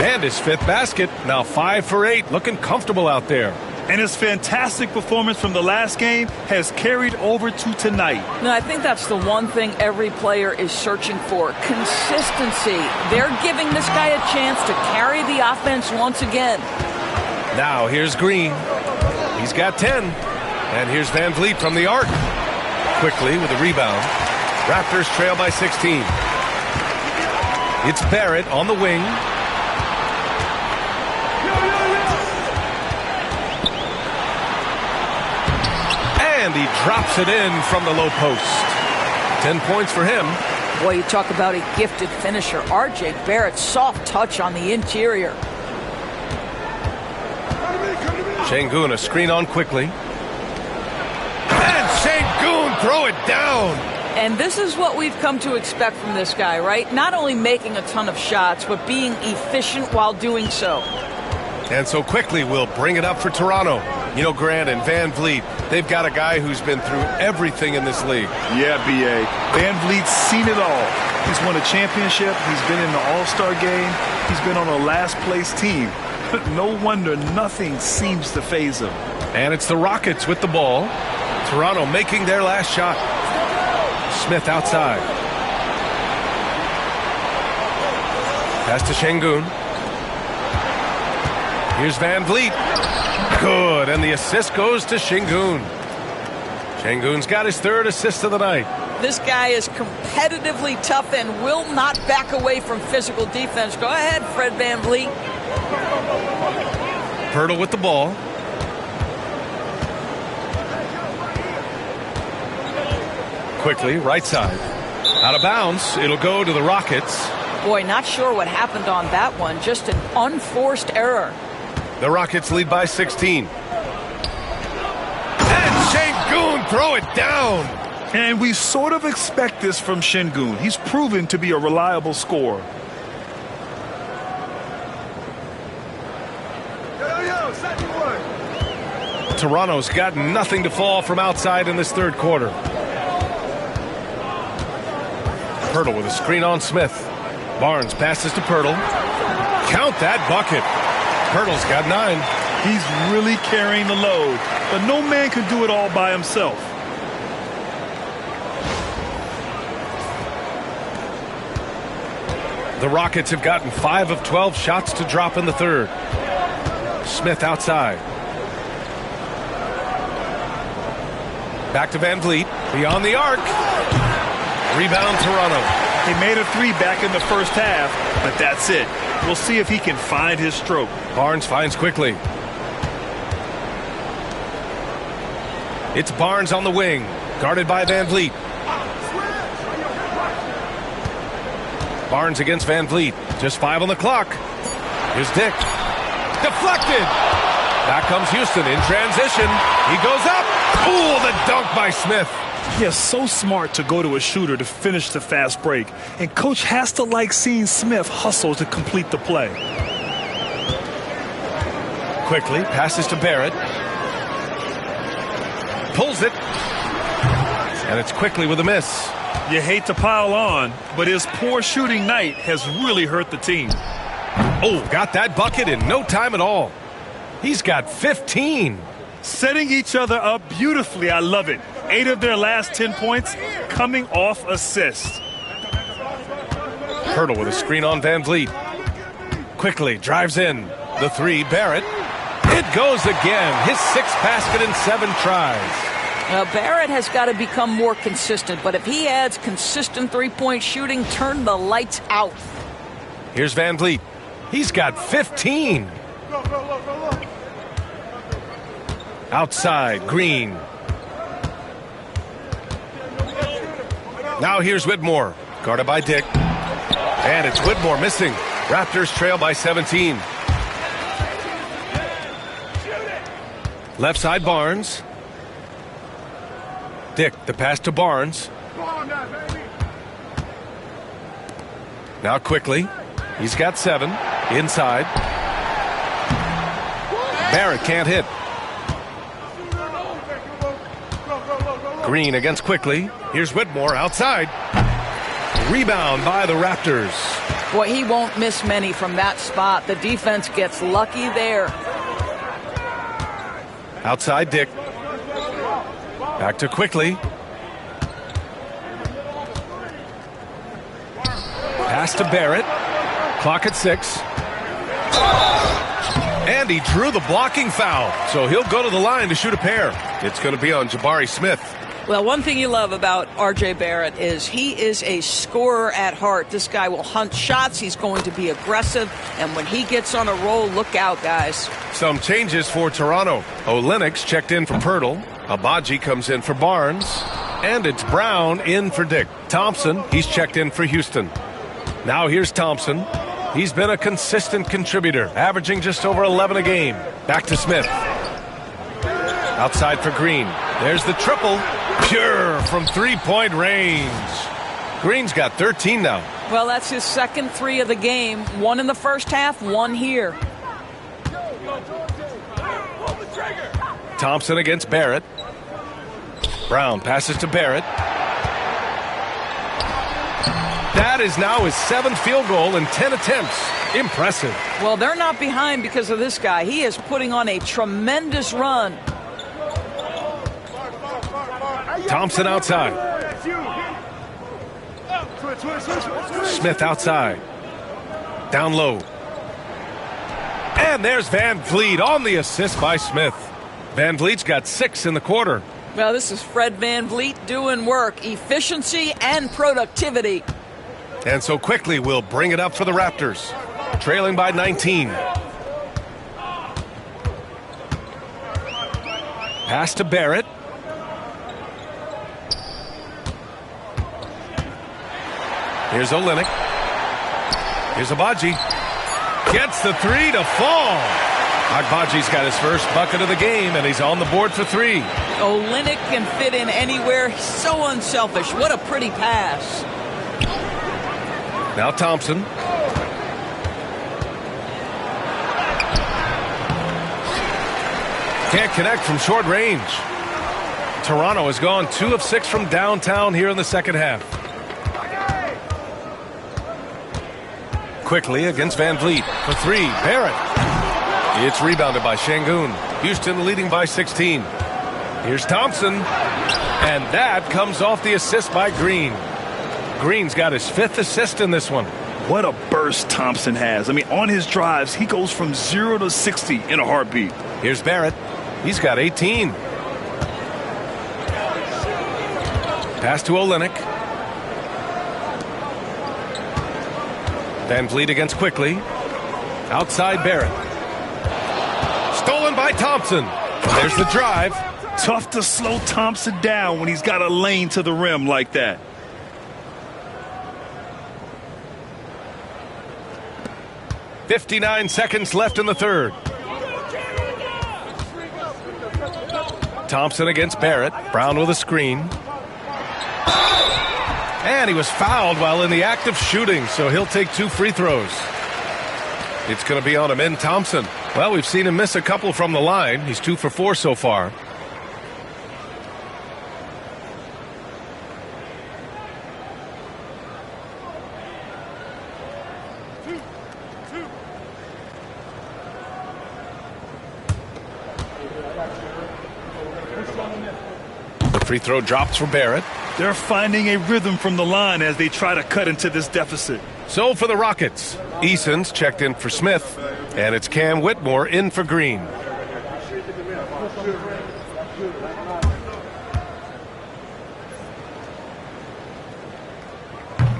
And his 5th basket. Now 5 for 8. Looking comfortable out there. And his fantastic performance from the last game has carried over to tonight. No, I think that's the one thing every player is searching for. Consistency. They're giving this guy a chance to carry the offense once again. Now here's Green. He's got 10. And here's VanVleet from the arc. Quickly with a rebound. Raptors trail by 16. It's Barrett on the wing. And he drops it in from the low post. 10 points for him. Boy, you talk about a gifted finisher. R.J. Barrett, soft touch on the interior. Şengün a screen on quickly. And Şengün throw it down. And this is what we've come to expect from this guy, right? Not only making a ton of shots, but being efficient while doing so. And so quickly we'll bring it up for Toronto. You know, Grant and VanVleet, they've got a guy who's been through everything in this league. Yeah, B.A. VanVleet's seen it all. He's won a championship. He's been in the All-Star game. He's been on a last-place team. No wonder nothing seems to faze him. And it's the Rockets with the ball. Toronto making their last shot. Smith outside. Pass to Şengün. Here's VanVleet. Good, and the assist goes to Şengün. Şengün's got his third assist of the night. This guy is competitively tough and will not back away from physical defense. Go ahead, Fred VanVleet. Pirtle with the ball. Quickly, right side. Out of bounds. It'll go to the Rockets. Boy, not sure what happened on that one. Just an unforced error. The Rockets lead by 16. And Şengün throw it down. And we sort of expect this from Şengün. He's proven to be a reliable scorer. Toronto's got nothing to fall from outside in this third quarter. Pirtle with a screen on Smith. Barnes passes to Pirtle. Count that bucket. Pirtle's got 9. He's really carrying the load, but no man can do it all by himself. The Rockets have gotten 5 of 12 shots to drop in the third. Smith outside. Back to VanVleet. Beyond the arc. Rebound Toronto. He made a 3 back in the first half, but that's it. We'll see if he can find his stroke. Barnes finds quickly. It's Barnes on the wing. Guarded by VanVleet. Barnes against VanVleet. Just 5 on the clock. Here's Dick. Deflected. Back comes Houston in transition. He goes up. Ooh, the dunk by Smith. Yeah, so smart to go to a shooter to finish the fast break. And coach has to like seeing Smith hustle to complete the play. Quickly passes to Barrett. Pulls it. And it's quickly with a miss. You hate to pile on, but his poor shooting night has really hurt the team. Oh, got that bucket in no time at all. He's got 15. Setting each other up beautifully. I love it. 8 of their last 10 points coming off assists. Pirtle with a screen on VanVleet. Quickly drives in. The 3, Barrett. It goes again. His 6th basket in 7 tries. Barrett has got to become more consistent, but if he adds consistent three-point shooting, turn the lights out. Here's VanVleet. He's got 15. Outside, Green. Now here's Whitmore, guarded by Dick. And it's Whitmore missing. Raptors trail by 17. Left side, Barnes. Dick, the pass to Barnes. Now quickly. He's got 7. Inside. Barrett can't hit. Green against quickly. Here's Whitmore outside. Rebound by the Raptors. Boy, he won't miss many from that spot. The defense gets lucky there. Outside Dick. Back to quickly. Pass to Barrett. Clock at 6. And he drew the blocking foul. So he'll go to the line to shoot a pair. It's going to be on Jabari Smith. Well, one thing you love about R.J. Barrett is he is a scorer at heart. This guy will hunt shots. He's going to be aggressive. And when he gets on a roll, look out, guys. Some changes for Toronto. Olenek checked in for Pirtle. Abaji comes in for Barnes. And it's Brown in for Dick. Thompson, he's checked in for Houston. Now here's Thompson. He's been a consistent contributor, averaging just over 11 a game. Back to Smith. Outside for Green. There's the triple. Pure from three-point range. Green's got 13 now. Well, that's his second 3 of the game. 1 in the first half, 1 here. Thompson against Barrett. Brown passes to Barrett. That is now his 7th field goal in 10 attempts. Impressive. Well, they're not behind because of this guy. He is putting on a tremendous run. Thompson outside. Smith outside. Down low. And there's Van Vliet on the assist by Smith. Van Vliet's got 6 in the quarter. Well, this is Fred Van Vliet doing work, efficiency and productivity. And so quickly we'll bring it up for the Raptors, trailing by 19. Pass to Barrett. Here's Olynyk. Here's Agbaji. Gets the 3 to fall. Agbaji's got his first bucket of the game, and he's on the board for 3. Olynyk can fit in anywhere. He's so unselfish. What a pretty pass. Now Thompson. Can't connect from short range. Toronto has gone 2 of 6 from downtown here in the second half. Quickly against Van Vliet for 3. Barrett. It's rebounded by Şengün. Houston leading by 16. Here's Thompson. And that comes off the assist by Green. Green's got his 5th assist in this one. What a burst Thompson has. I mean, on his drives, he goes from 0 to 60 in a heartbeat. Here's Barrett. He's got 18. Pass to Olynyk. Van Vliet against Quickly. Outside Barrett. Stolen by Thompson. There's the drive. Tough to slow Thompson down when he's got a lane to the rim like that. .59 seconds left in the third. Thompson against Barrett. Brown with a screen. And he was fouled while in the act of shooting, so he'll take 2 free throws. It's going to be on Amen Thompson. Well, we've seen him miss a couple from the line. He's 2 for 4 so far. The free throw drops for Barrett. They're finding a rhythm from the line as they try to cut into this deficit. So for the Rockets, Eason's checked in for Smith, and it's Cam Whitmore in for Green.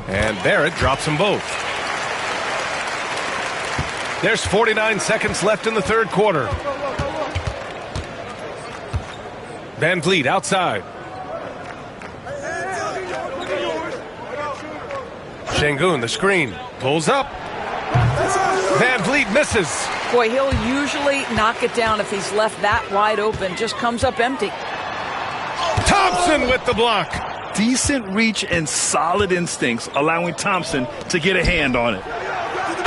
And Barrett drops them both. There's 49 seconds left in the third quarter. Van Vliet outside. Şengün, the screen, pulls up. Van Vliet misses. Boy, he'll usually knock it down if he's left that wide open. Just comes up empty. Thompson with the block. Decent reach and solid instincts, allowing Thompson to get a hand on it.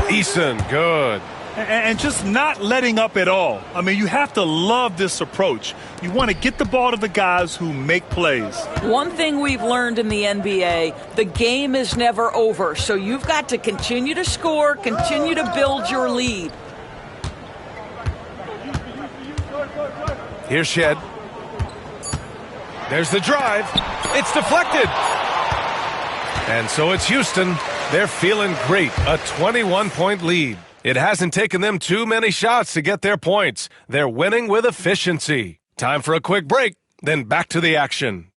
Eason, good. And just not letting up at all. I mean, you have to love this approach. You want to get the ball to the guys who make plays. One thing we've learned in the NBA, the game is never over. So you've got to continue to score, continue to build your lead. Here's Shed. There's the drive. It's deflected. And so it's Houston. They're feeling great. A 21-point lead. It hasn't taken them too many shots to get their points. They're winning with efficiency. Time for a quick break, then back to the action.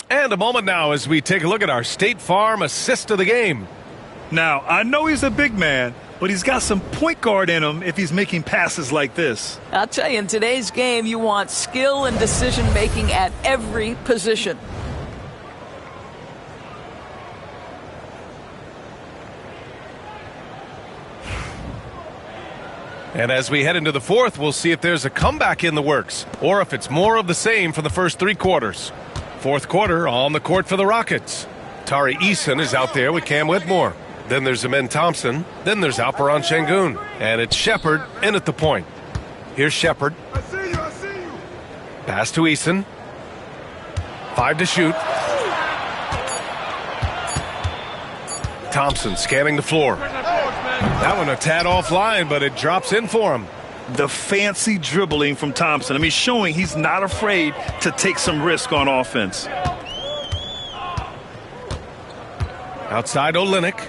And a moment now as we take a look at our State Farm assist of the game. Now, I know he's a big man, but he's got some point guard in him if he's making passes like this. I'll tell you, in today's game, you want skill and decision-making at every position. And as we head into the fourth, we'll see if there's a comeback in the works or if it's more of the same for the first 3 quarters. Fourth quarter on the court for the Rockets. Tari Eason is out there with Cam Whitmore. Then there's Amen Thompson. Then there's Alperen Şengün. And it's Shepherd in at the point. Here's Shepherd. Pass to Eason. 5 to shoot. Thompson scanning the floor. That one a tad offline, but it drops in for him. The fancy dribbling from Thompson. I mean, showing he's not afraid to take some risk on offense. Outside Olynyk.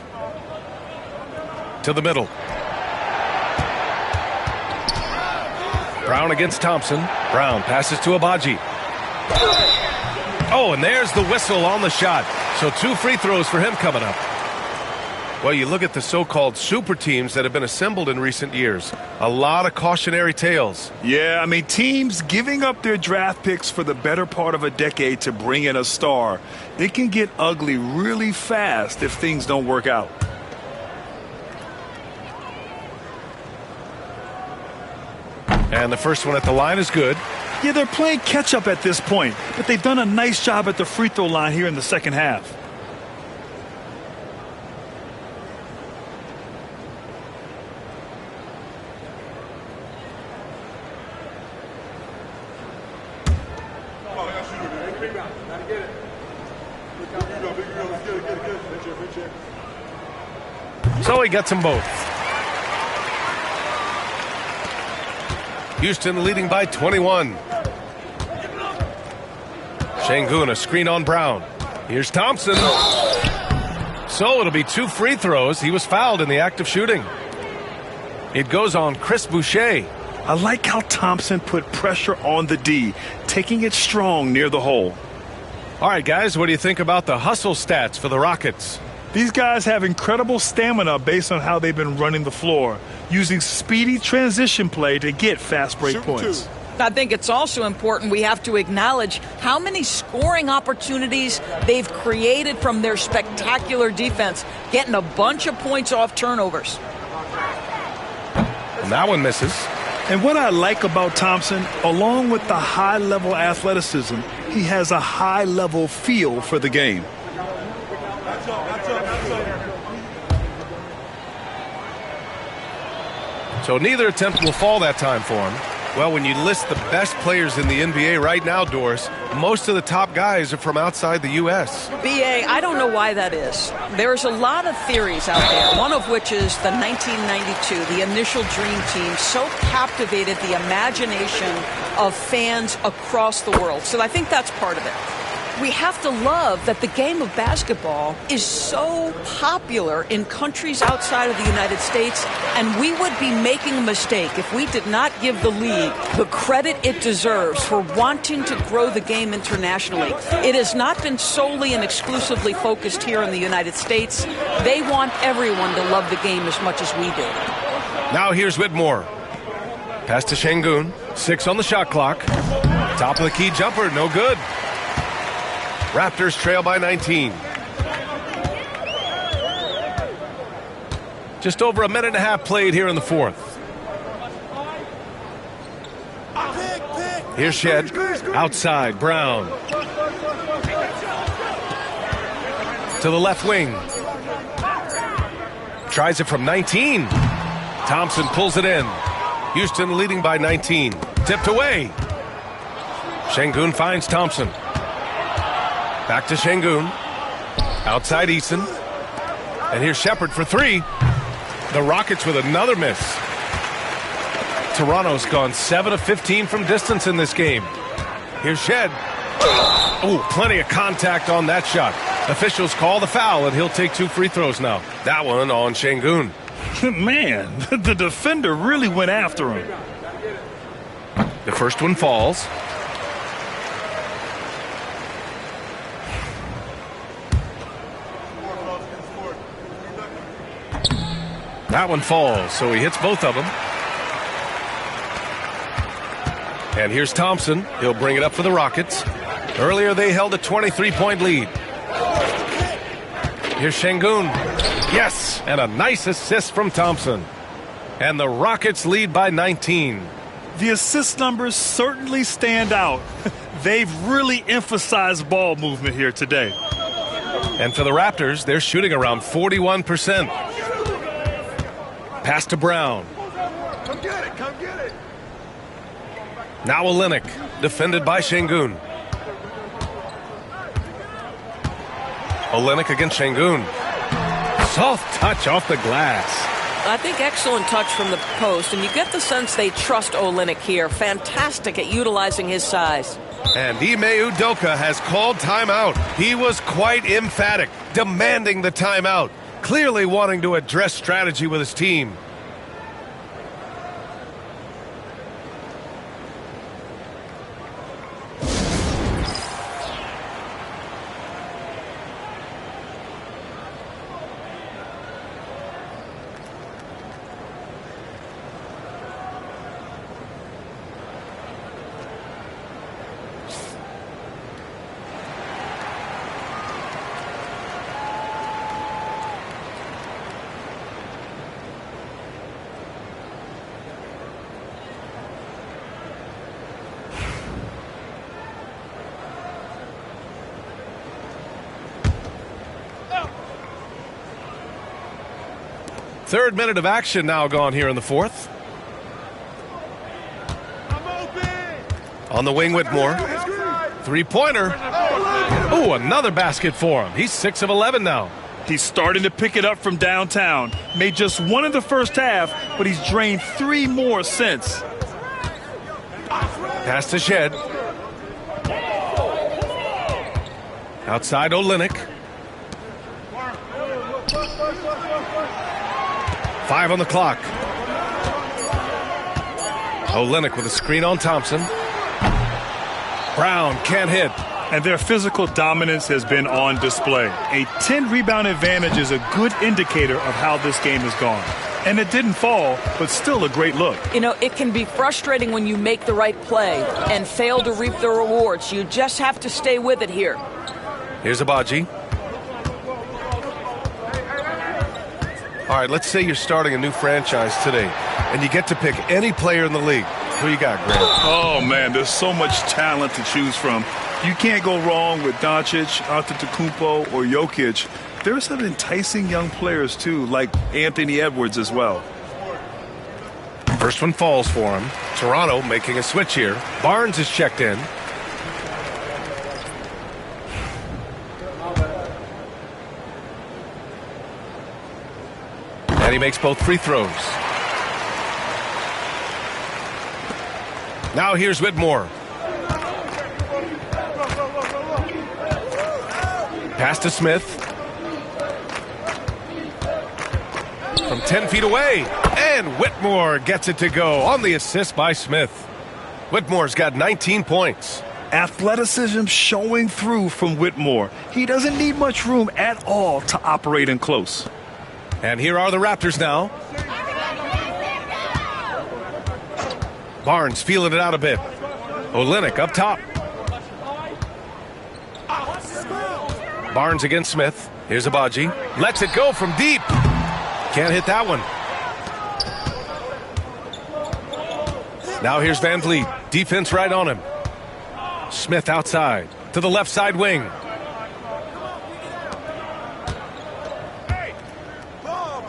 To the middle. Brown against Thompson. Brown passes to Abaji. Oh, and there's the whistle on the shot. So 2 free throws for him coming up. Well, you look at the so-called super teams that have been assembled in recent years. A lot of cautionary tales. Yeah, I mean, teams giving up their draft picks for the better part of a decade to bring in a star. It can get ugly really fast if things don't work out. And the first one at the line is good. Yeah, they're playing catch-up at this point, but they've done a nice job at the free throw line here in the second half. So he gets them both. Houston leading by 21. Şengün, a screen on Brown. Here's Thompson. So it'll be 2 free throws. He was fouled in the act of shooting. It goes on Chris Boucher. I like how Thompson put pressure on the D, taking it strong near the hole. All right, guys, what do you think about the hustle stats for the Rockets? These guys have incredible stamina based on how they've been running the floor, using speedy transition play to get fast break points. I think it's also important we have to acknowledge how many scoring opportunities they've created from their spectacular defense, getting a bunch of points off turnovers. And that one misses. And what I like about Thompson, along with the high-level athleticism, he has a high-level feel for the game. So neither attempt will fall that time for him. Well, when you list the best players in the NBA right now, Doris, most of the top guys are from outside the U.S. B.A., I don't know why that is. There's a lot of theories out there, one of which is the 1992, the initial Dream Team, so captivated the imagination of fans across the world. So I think that's part of it. We have to love that the game of basketball is so popular in countries outside of the United States, and we would be making a mistake if we did not give the league the credit it deserves for wanting to grow the game internationally. It has not been solely and exclusively focused here in the United States. They want everyone to love the game as much as we do. Now here's Whitmore. Pass to Şengün. 6 on the shot clock. Top of the key jumper, no good. Raptors trail by 19. Just over a minute and a half played here in the fourth. Here's Shed. Outside, Brown. To the left wing. Tries it from 19. Thompson pulls it in. Houston leading by 19. Tipped away. Şengün finds Thompson. Back to Şengün. Outside Eason. And here's Shepard for 3. The Rockets with another miss. Toronto's gone 7 of 15 from distance in this game. Here's Shed. Oh, plenty of contact on that shot. Officials call the foul, and he'll take 2 free throws now. That one on Şengün. Man, the defender really went after him. The first one falls. That one falls, so he hits both of them. And here's Thompson. He'll bring it up for the Rockets. Earlier they held a 23-point lead. Here's Şengün. Yes, and a nice assist from Thompson. And the Rockets lead by 19. The assist numbers certainly stand out. They've really emphasized ball movement here today. And for the Raptors, they're shooting around 41%. Pass to Brown. Come get it, come get it. Now Olynyk, defended by Şengün. Olynyk against Şengün. Soft touch off the glass. I think excellent touch from the post, and you get the sense they trust Olynyk here. Fantastic at utilizing his size. And Ime Udoka has called timeout. He was quite emphatic, demanding the timeout, clearly wanting to address strategy with his team. Third minute of action now gone here in the fourth. On the wing, Whitmore. Three-pointer. Oh, another basket for him. He's 6 of 11 now. He's starting to pick it up from downtown. Made just one in the first half, but he's drained 3 more since. Pass to Shed. Outside Olynyk. 5 on the clock. Olynyk with a screen on Thompson. Brown can't hit. And their physical dominance has been on display. A 10-rebound advantage is a good indicator of how this game has gone. And it didn't fall, but still a great look. You know, it can be frustrating when you make the right play and fail to reap the rewards. You just have to stay with it here. Here's Abaji. All right, let's say you're starting a new franchise today, and you get to pick any player in the league. Who you got, Grant? Oh, man, there's so much talent to choose from. You can't go wrong with Doncic, Antetokounmpo, or Jokic. There are some enticing young players, too, like Anthony Edwards as well. First one falls for him. Toronto making a switch here. Barnes is checked in. And he makes both free throws. Now here's Whitmore. Pass to Smith. From 10 feet away. And Whitmore gets it to go on the assist by Smith. Whitmore's got 19 points. Athleticism showing through from Whitmore. He doesn't need much room at all to operate in close. And here are the Raptors now. Barnes feeling it out a bit. Olynyk up top. Barnes against Smith. Here's Abaji. Lets it go from deep. Can't hit that one. Now here's Van Vliet. Defense right on him. Smith outside to the left side wing.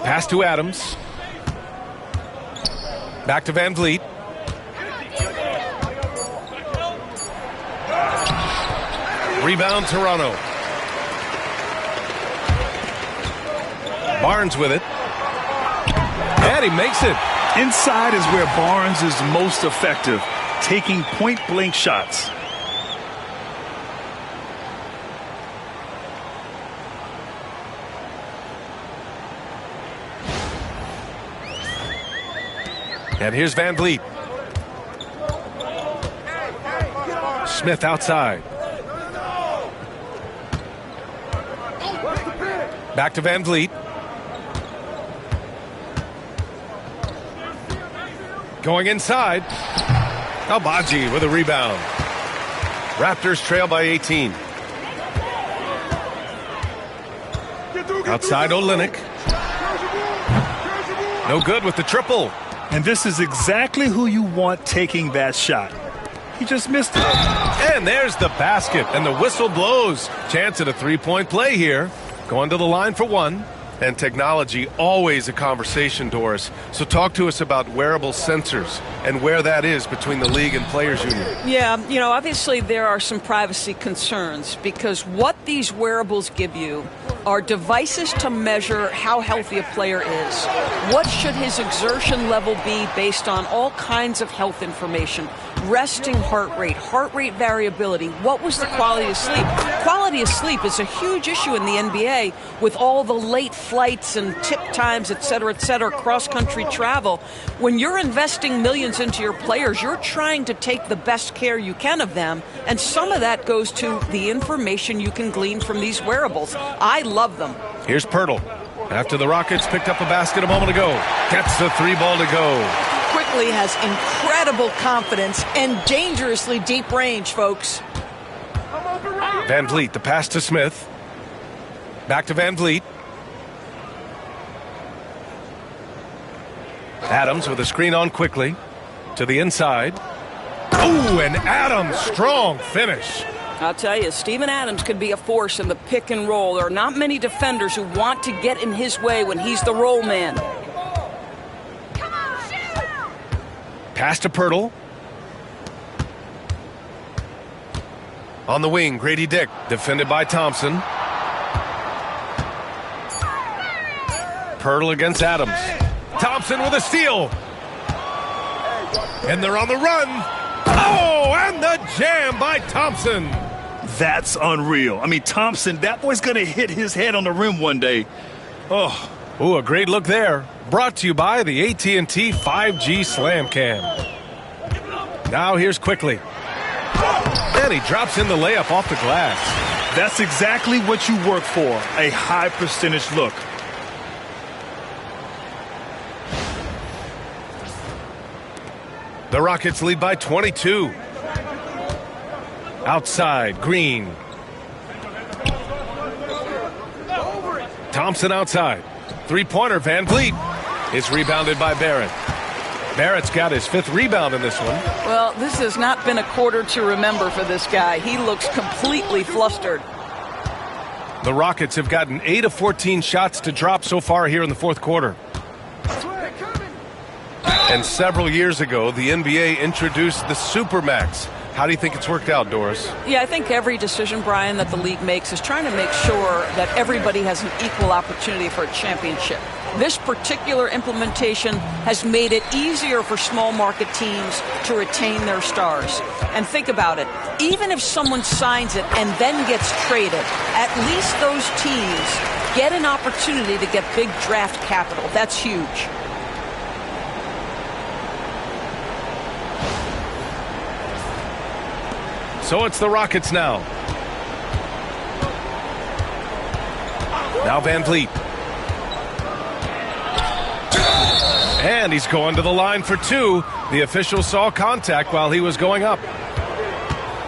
Pass to Adams. Back to Van Vliet. Rebound Toronto. Barnes with it. And he makes it. Inside is where Barnes is most effective, taking point-blank shots. And here's Van Vliet. Smith outside. Back to Van Vliet. Going inside. Abaji with a rebound. Raptors trail by 18. Outside Olynyk. No good with the triple. And this is exactly who you want taking that shot. He just missed it. And there's the basket, and the whistle blows. Chance at a three-point play here. Going to the line for one. And technology, always a conversation, Doris. So talk to us about wearable sensors and where that is between the league and players union. Yeah, obviously there are some privacy concerns because what these wearables give you are devices to measure how healthy a player is. What should his exertion level be based on all kinds of health information? Resting heart rate variability. What was the quality of sleep? Quality of sleep is a huge issue in the NBA with all the late flights and tip times, et cetera, cross-country travel. When you're investing millions into your players, you're trying to take the best care you can of them, and some of that goes to the information you can glean from these wearables. I love them. Here's Pirtle. After the Rockets picked up a basket a moment ago, gets the 3 ball to go. Quickly has incredible confidence and dangerously deep range, folks. Van Vliet, the pass to Smith. Back to Van Vliet. Adams with a screen on quickly. To the inside. Ooh, and Adams, strong finish. I'll tell you, Steven Adams could be a force in the pick and roll. There are not many defenders who want to get in his way when he's the roll man. Pass to Pirtle. On the wing, Grady Dick, defended by Thompson. Pirtle against Adams. Thompson with a steal. And they're on the run. Oh, and the jam by Thompson. That's unreal. I mean, Thompson, that boy's going to hit his head on the rim one day. Oh. Ooh, a great look there. Brought to you by the AT&T 5G Slam Cam. Now here's Quickly. And he drops in the layup off the glass. That's exactly what you work for, a high percentage look. The Rockets lead by 22. Outside, Green. Thompson outside. Three-pointer, Van Vliet is rebounded by Barrett. Barrett's got his 5th rebound in this one. Well, this has not been a quarter to remember for this guy. He looks completely flustered. The Rockets have gotten 8 of 14 shots to drop so far here in the 4th quarter. And several years ago, the NBA introduced the Supermax. How do you think it's worked out, Doris? Yeah, I think every decision, Brian, that the league makes is trying to make sure that everybody has an equal opportunity for a championship. This particular implementation has made it easier for small market teams to retain their stars. And think about it. Even if someone signs it and then gets traded, at least those teams get an opportunity to get big draft capital. That's huge. So it's the Rockets now. Now Van Vliet. And he's going to the line for 2. The official saw contact while he was going up.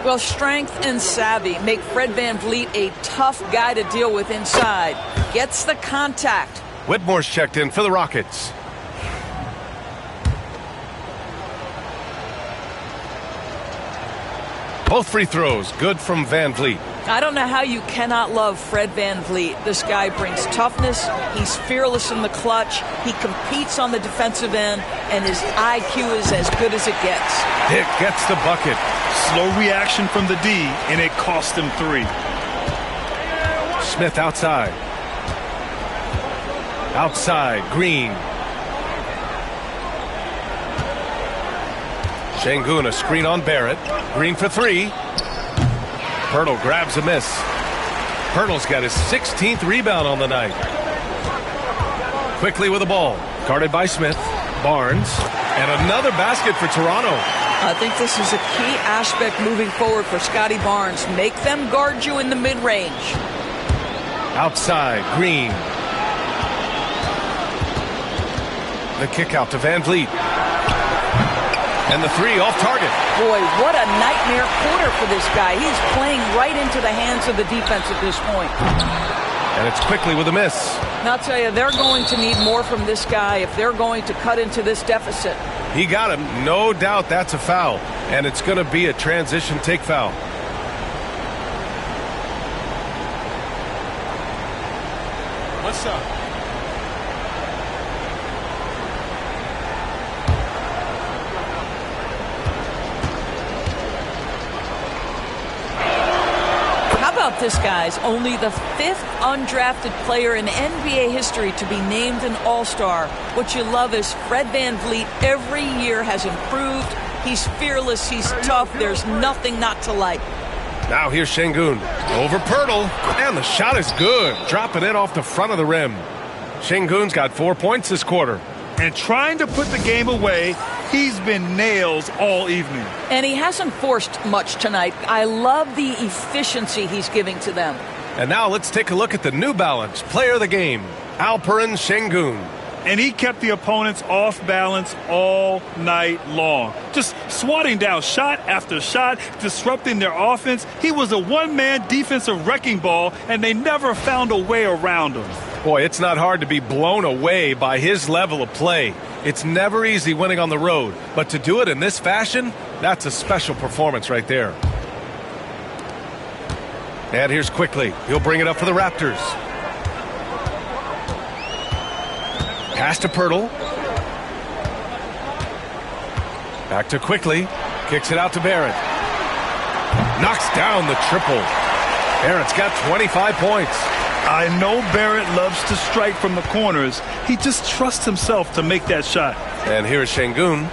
Well, strength and savvy make Fred Van Vliet a tough guy to deal with inside. Gets the contact. Whitmore's checked in for the Rockets. Both free throws, good from Van Vliet. I don't know how you cannot love Fred Van Vliet. This guy brings toughness. He's fearless in the clutch. He competes on the defensive end, and his IQ is as good as it gets. Dick gets the bucket. Slow reaction from the D, and it cost him 3. Smith outside. Outside, Green. Şengün, a screen on Barrett. Green for 3. Pirtle grabs a miss. Pirtle's got his 16th rebound on the night. Quickly with the ball. Guarded by Smith. Barnes. And another basket for Toronto. I think this is a key aspect moving forward for Scotty Barnes. Make them guard you in the mid-range. Outside, Green. The kick out to Van Vliet. And the 3 off target. Boy, what a nightmare quarter for this guy. He's playing right into the hands of the defense at this point. And it's Quickly with a miss. And I'll tell you, they're going to need more from this guy if they're going to cut into this deficit. He got him. No doubt that's a foul. And it's going to be a transition take foul. What's up? about this, guys? Only the 5th undrafted player in NBA history to be named an All-Star. What you love is Fred VanVleet every year has improved. He's fearless. He's tough. There's nothing not to like. Now here's Şengün. Over Pirtle. And the shot is good. Dropping it off the front of the rim. Şengün's got 4 points this quarter. And trying to put the game away, he's been nails all evening. And he hasn't forced much tonight. I love the efficiency he's giving to them. And now let's take a look at the New Balance player of the game, Alperen Şengün. And he kept the opponents off balance all night long. Just swatting down shot after shot, disrupting their offense. He was a one-man defensive wrecking ball, and they never found a way around him. Boy, it's not hard to be blown away by his level of play. It's never easy winning on the road, but to do it in this fashion, that's a special performance right there. And here's Quickly. He'll bring it up for the Raptors. Pass to Pirtle. Back to Quickly. Kicks it out to Barrett. Knocks down the triple. Barrett's got 25 points. I know Barrett loves to strike from the corners. He just trusts himself to make that shot. And here's Şengün.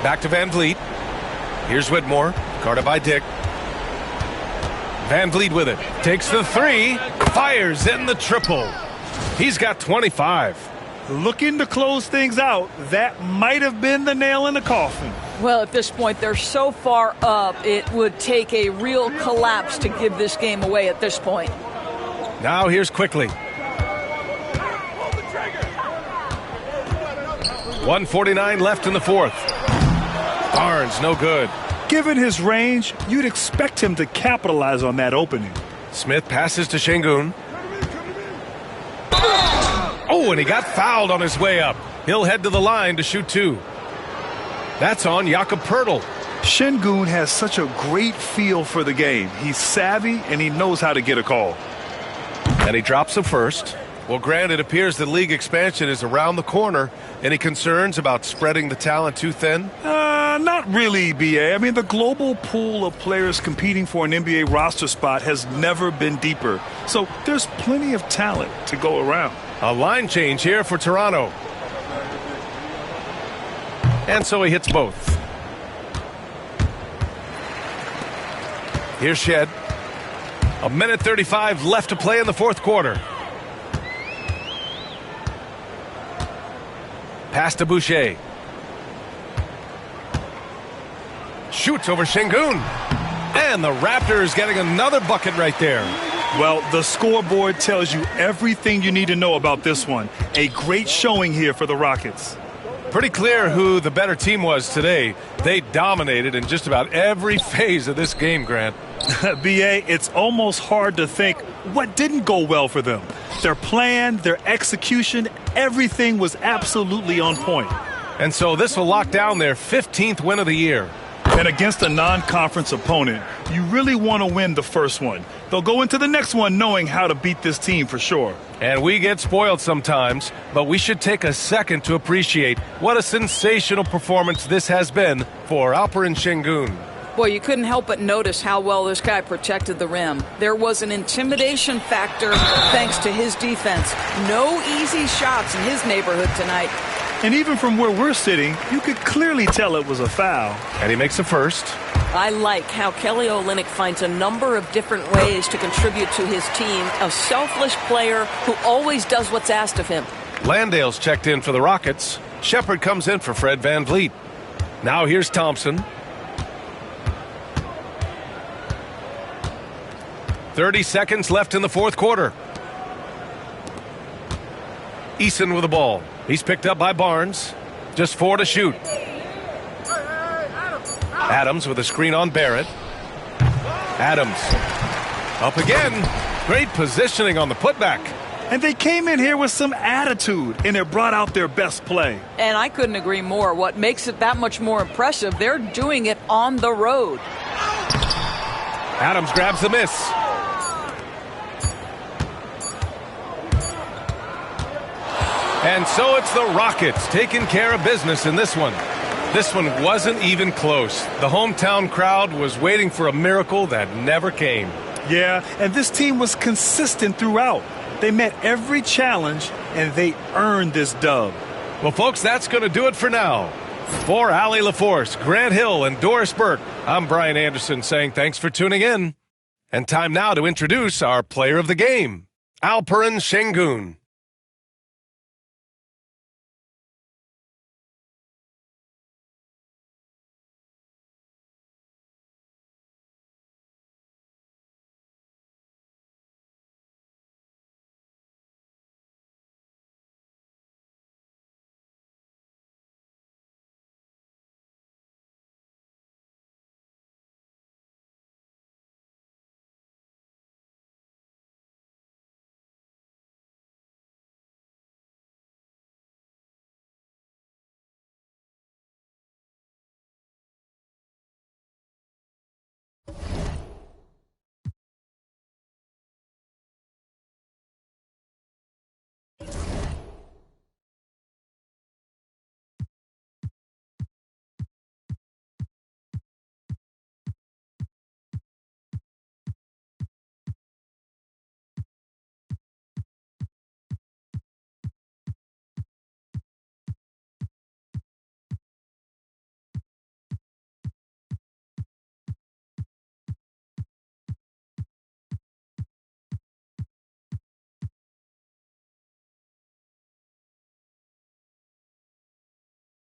Back to VanVleet. Here's Whitmore. Guarded by Dick. VanVleet with it. Takes the three. Fires in the triple. He's got 25. Looking to close things out. That might have been the nail in the coffin. Well, at this point, they're so far up, it would take a real collapse to give this game away at this point. Now here's Quickly. 1:49 left in the fourth. Barnes, no good. Given his range, you'd expect him to capitalize on that opening. Smith passes to Şengün. Oh, and he got fouled on his way up. He'll head to the line to shoot two. That's on Jakob Pirtle. Şengün has such a great feel for the game. He's savvy and he knows how to get a call. And he drops the first. Well, Grant, it appears the league expansion is around the corner. Any concerns about spreading the talent too thin? Not really, B.A. I mean, the global pool of players competing for an NBA roster spot has never been deeper. So there's plenty of talent to go around. A line change here for Toronto. And so he hits both. Here's Shed. 1:35 left to play in the fourth quarter. Pass to Boucher. Shoots over Şengün. And the Raptors getting another bucket right there. Well, the scoreboard tells you everything you need to know about this one. A great showing here for the Rockets. Pretty clear who the better team was today. They dominated in just about every phase of this game, Grant. B.A., it's almost hard to think what didn't go well for them. Their plan, their execution, everything was absolutely on point. And so this will lock down their 15th win of the year. And against a non-conference opponent, you really want to win the first one. They'll go into the next one knowing how to beat this team for sure. And we get spoiled sometimes, but we should take a second to appreciate what a sensational performance this has been for Alperen Şengün. Boy, you couldn't help but notice how well this guy protected the rim. There was an intimidation factor thanks to his defense. No easy shots in his neighborhood tonight. And even from where we're sitting, you could clearly tell it was a foul. And he makes the first. I like how Kelly Olynyk finds a number of different ways to contribute to his team. A selfless player who always does what's asked of him. Landale's checked in for the Rockets. Shepard comes in for Fred VanVleet. Now here's Thompson. 30 seconds left in the fourth quarter. Eason with the ball. He's picked up by Barnes. Just 4 to shoot. Adams with a screen on Barrett. Adams. Up again. Great positioning on the putback. And they came in here with some attitude, and it brought out their best play. And I couldn't agree more. What makes it that much more impressive, they're doing it on the road. Adams grabs the miss. And so it's the Rockets taking care of business in this one. This one wasn't even close. The hometown crowd was waiting for a miracle that never came. Yeah, and this team was consistent throughout. They met every challenge, and they earned this dub. Well, folks, that's going to do it for now. For Allie LaForce, Grant Hill, and Doris Burke, I'm Brian Anderson saying thanks for tuning in. And time now to introduce our player of the game, Alperen Şengün.